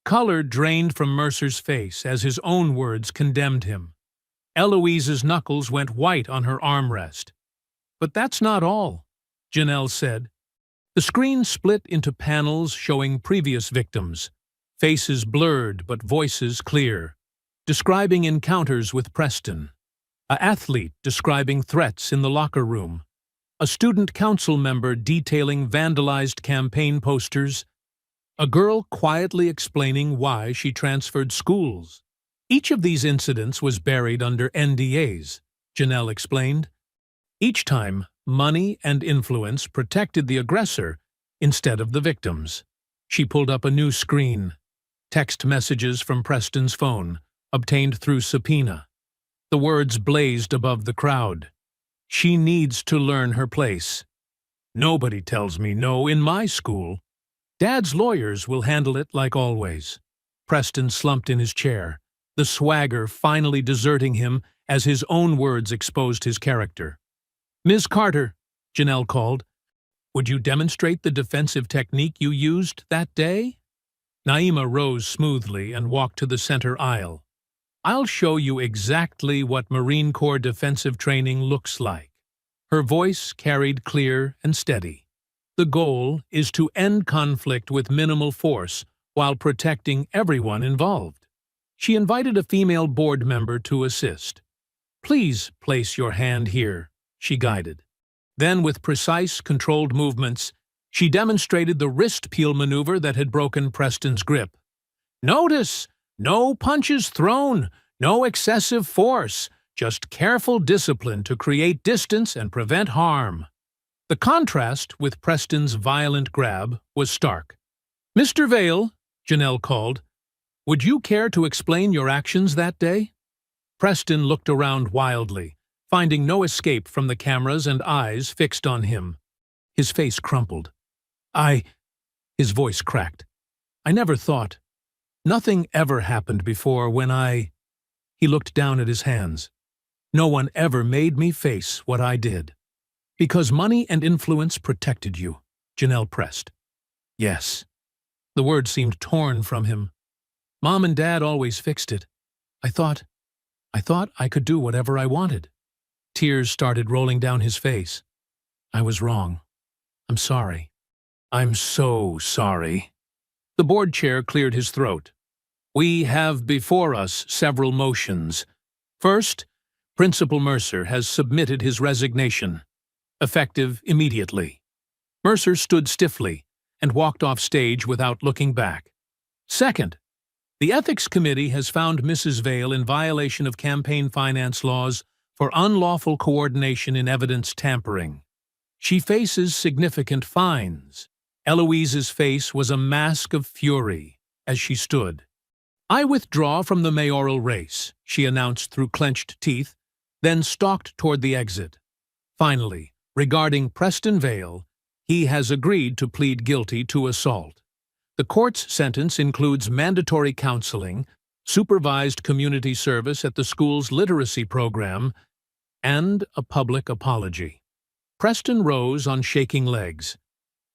Color drained from Mercer's face as his own words condemned him. Eloise's knuckles went white on her armrest. "But that's not all," Janelle said. The screen split into panels showing previous victims, faces blurred but voices clear, describing encounters with Preston. An athlete describing threats in the locker room. A student council member detailing vandalized campaign posters. A girl quietly explaining why she transferred schools. Each of these incidents was buried under NDAs, Janelle explained. Each time, money and influence protected the aggressor instead of the victims. She pulled up a new screen. Text messages from Preston's phone, obtained through subpoena. The words blazed above the crowd. "She needs to learn her place. Nobody tells me no in my school. Dad's lawyers will handle it like always." Preston slumped in his chair, the swagger finally deserting him as his own words exposed his character. "Ms. Carter," Janelle called, "would you demonstrate the defensive technique you used that day?" Naima rose smoothly and walked to the center aisle. "I'll show you exactly what Marine Corps defensive training looks like." Her voice carried clear and steady. "The goal is to end conflict with minimal force while protecting everyone involved." She invited a female board member to assist. "Please place your hand here," she guided. Then, with precise, controlled movements, she demonstrated the wrist peel maneuver that had broken Preston's grip. "Notice! No punches thrown, no excessive force, just careful discipline to create distance and prevent harm." The contrast with Preston's violent grab was stark. "Mr. Vale," Janelle called, "would you care to explain your actions that day?" Preston looked around wildly, finding no escape from the cameras and eyes fixed on him. His face crumpled. His voice cracked. "I never thought. Nothing ever happened before when I—" He looked down at his hands. "No one ever made me face what I did." "Because money and influence protected you," Janelle pressed. "Yes." The word seemed torn from him. "Mom and Dad always fixed it. I thought I could do whatever I wanted." Tears started rolling down his face. "I was wrong. I'm sorry." "I'm so sorry." The board chair cleared his throat. "We have before us several motions. First, Principal Mercer has submitted his resignation, effective immediately." Mercer stood stiffly and walked off stage without looking back. "Second, the Ethics Committee has found Mrs. Vale in violation of campaign finance laws for unlawful coordination in evidence tampering. She faces significant fines." Eloise's face was a mask of fury as she stood. "I withdraw from the mayoral race," she announced through clenched teeth, then stalked toward the exit. Finally, regarding Preston Vale, he has agreed to plead guilty to assault. The court's sentence includes mandatory counseling, supervised community service at the school's literacy program, and a public apology. Preston rose on shaking legs.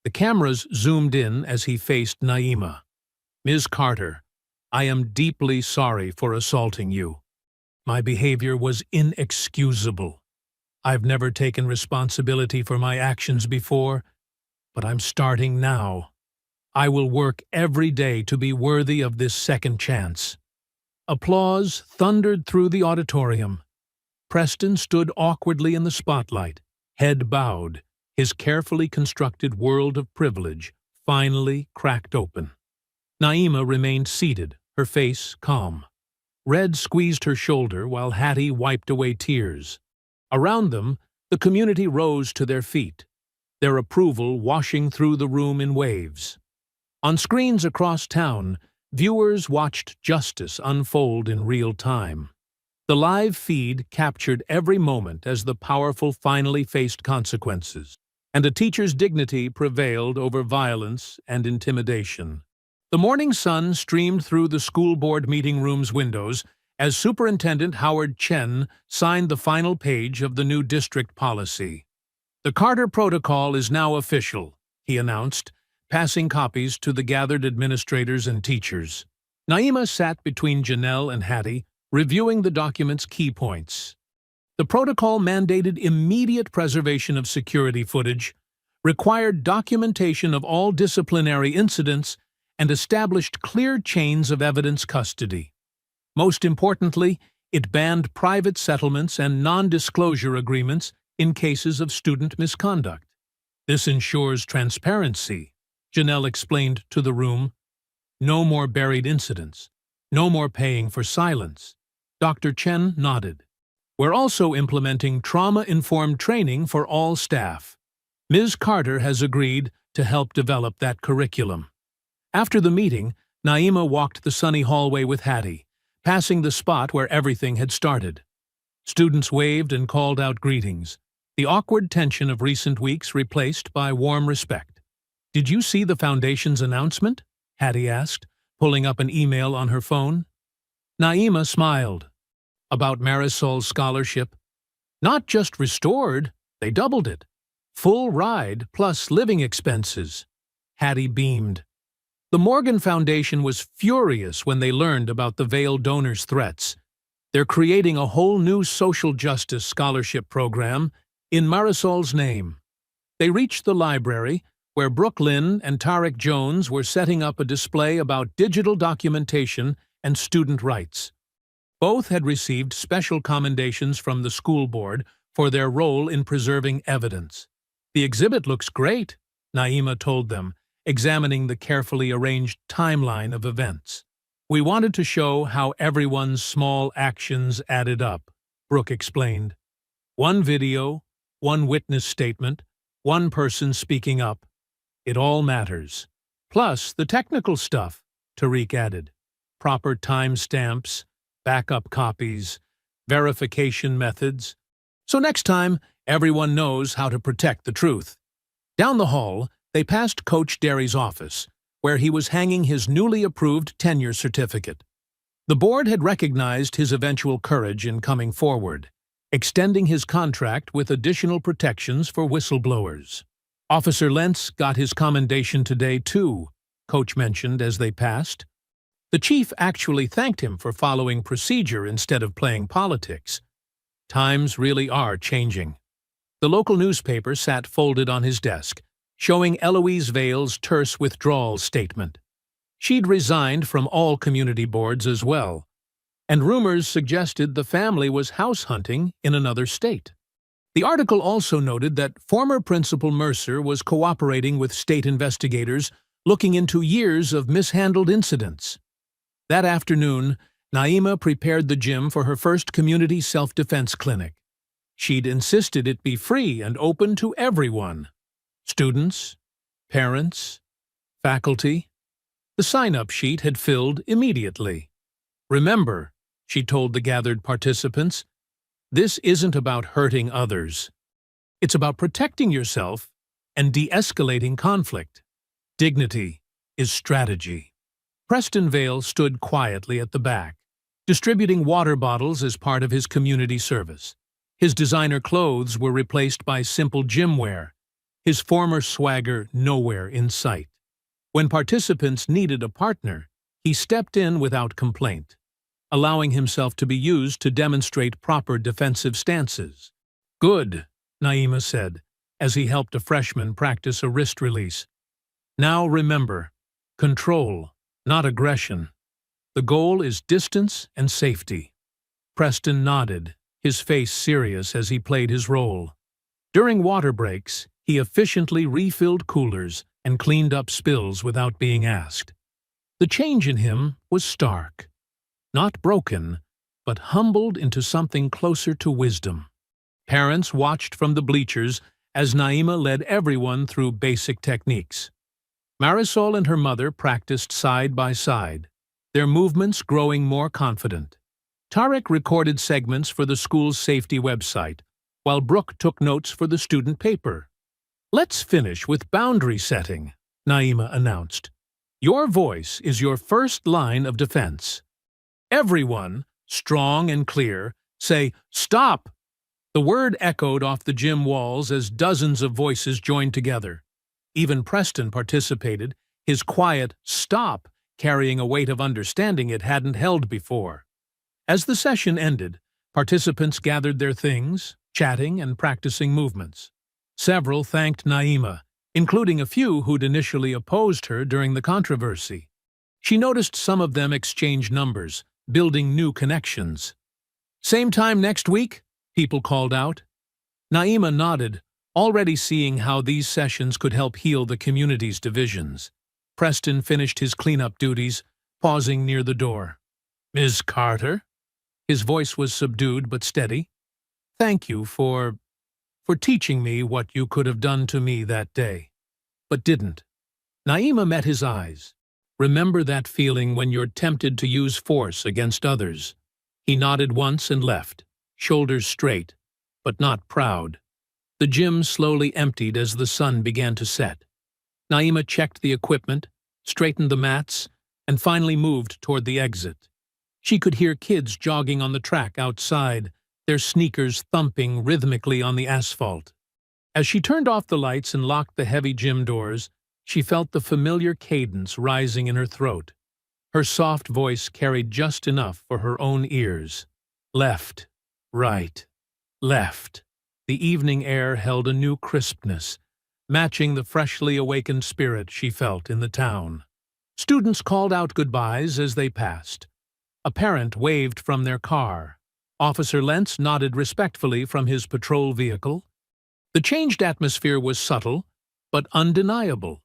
The cameras zoomed in as he faced Naima. "Ms. Carter, I am deeply sorry for assaulting you. My behavior was inexcusable. I've never taken responsibility for my actions before, but I'm starting now. I will work every day to be worthy of this second chance." Applause thundered through the auditorium. Preston stood awkwardly in the spotlight, head bowed, his carefully constructed world of privilege finally cracked open. Naima remained seated, her face calm. Red squeezed her shoulder while Hattie wiped away tears. Around them, the community rose to their feet, their approval washing through the room in waves. On screens across town, viewers watched justice unfold in real time. The live feed captured every moment as the powerful finally faced consequences, and a teacher's dignity prevailed over violence and intimidation. The morning sun streamed through the school board meeting room's windows as Superintendent Howard Chen signed the final page of the new district policy. "The Carter Protocol is now official," he announced, passing copies to the gathered administrators and teachers. Naima sat between Janelle and Hattie, reviewing the document's key points. The protocol mandated immediate preservation of security footage, required documentation of all disciplinary incidents, and established clear chains of evidence custody. Most importantly, it banned private settlements and non-disclosure agreements in cases of student misconduct. "This ensures transparency," Janelle explained to the room. "No more buried incidents. No more paying for silence." Dr. Chen nodded. "We're also implementing trauma-informed training for all staff. Ms. Carter has agreed to help develop that curriculum." After the meeting, Naima walked the sunny hallway with Hattie, passing the spot where everything had started. Students waved and called out greetings, the awkward tension of recent weeks replaced by warm respect. "Did you see the Foundation's announcement?" Hattie asked, pulling up an email on her phone. Naima smiled. "About Marisol's scholarship? Not just restored, they doubled it. Full ride plus living expenses." Hattie beamed. The Morgan Foundation was furious when they learned about the Vail donors' threats. They're creating a whole new social justice scholarship program in Marisol's name. They reached the library, where Brooklyn and Tarek Jones were setting up a display about digital documentation and student rights. Both had received special commendations from the school board for their role in preserving evidence. "The exhibit looks great," Naima told them, examining the carefully arranged timeline of events. "We wanted to show how everyone's small actions added up," Brooke explained. "One video, one witness statement, one person speaking up. It all matters. Plus the technical stuff," Tariq added. "Proper timestamps, backup copies, verification methods. So next time, everyone knows how to protect the truth." Down the hall, they passed Coach Derry's office, where he was hanging his newly approved tenure certificate. The board had recognized his eventual courage in coming forward, extending his contract with additional protections for whistleblowers. "Officer Lentz got his commendation today, too," Coach mentioned as they passed. "The chief actually thanked him for following procedure instead of playing politics. Times really are changing." The local newspaper sat folded on his desk, showing Eloise Vail's terse withdrawal statement. She'd resigned from all community boards as well, and rumors suggested the family was house hunting in another state. The article also noted that former Principal Mercer was cooperating with state investigators looking into years of mishandled incidents. That afternoon, Naima prepared the gym for her first community self-defense clinic. She'd insisted it be free and open to everyone. Students, parents, faculty. The sign-up sheet had filled immediately. "Remember," she told the gathered participants, "this isn't about hurting others. It's about protecting yourself and de-escalating conflict. Dignity is strategy." Preston Vail stood quietly at the back, distributing water bottles as part of his community service. His designer clothes were replaced by simple gym wear, his former swagger nowhere in sight. When participants needed a partner, he stepped in without complaint, allowing himself to be used to demonstrate proper defensive stances. "Good," Naima said, as he helped a freshman practice a wrist release. "Now remember, control, not aggression. The goal is distance and safety." Preston nodded, his face serious as he played his role. During water breaks, he efficiently refilled coolers and cleaned up spills without being asked. The change in him was stark. Not broken, but humbled into something closer to wisdom. Parents watched from the bleachers as Naima led everyone through basic techniques. Marisol and her mother practiced side by side, their movements growing more confident. Tarek recorded segments for the school's safety website, while Brooke took notes for the student paper. "Let's finish with boundary setting," Naima announced. "Your voice is your first line of defense. Everyone, strong and clear, say, "Stop!" The word echoed off the gym walls as dozens of voices joined together. Even Preston participated, his quiet "stop" carrying a weight of understanding it hadn't held before. As the session ended, participants gathered their things, chatting and practicing movements. Several thanked Naima, including a few who'd initially opposed her during the controversy. She noticed some of them exchange numbers, building new connections. "Same time next week?" people called out. Naima nodded, already seeing how these sessions could help heal the community's divisions. Preston finished his cleanup duties, pausing near the door. "Ms. Carter?" His voice was subdued but steady. "Thank you for teaching me what you could have done to me that day, but didn't." Naima met his eyes. "Remember that feeling when you're tempted to use force against others?" He nodded once and left, shoulders straight, but not proud. The gym slowly emptied as the sun began to set. Naima checked the equipment, straightened the mats, and finally moved toward the exit. She could hear kids jogging on the track outside, their sneakers thumping rhythmically on the asphalt. As she turned off the lights and locked the heavy gym doors, she felt the familiar cadence rising in her throat. Her soft voice carried just enough for her own ears. Left, right, left. The evening air held a new crispness, matching the freshly awakened spirit she felt in the town. Students called out goodbyes as they passed. A parent waved from their car. Officer Lentz nodded respectfully from his patrol vehicle. The changed atmosphere was subtle, but undeniable.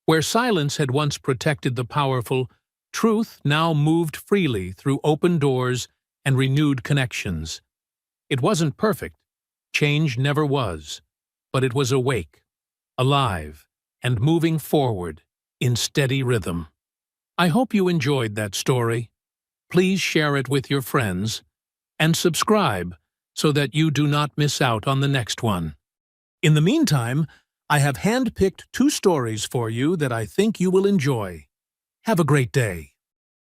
Where silence had once protected the powerful, truth now moved freely through open doors and renewed connections. It wasn't perfect. Change never was. But it was awake, alive, and moving forward in steady rhythm. I hope you enjoyed that story. Please share it with your friends and subscribe so that you do not miss out on the next one. In the meantime, I have handpicked 2 stories for you that I think you will enjoy. Have a great day.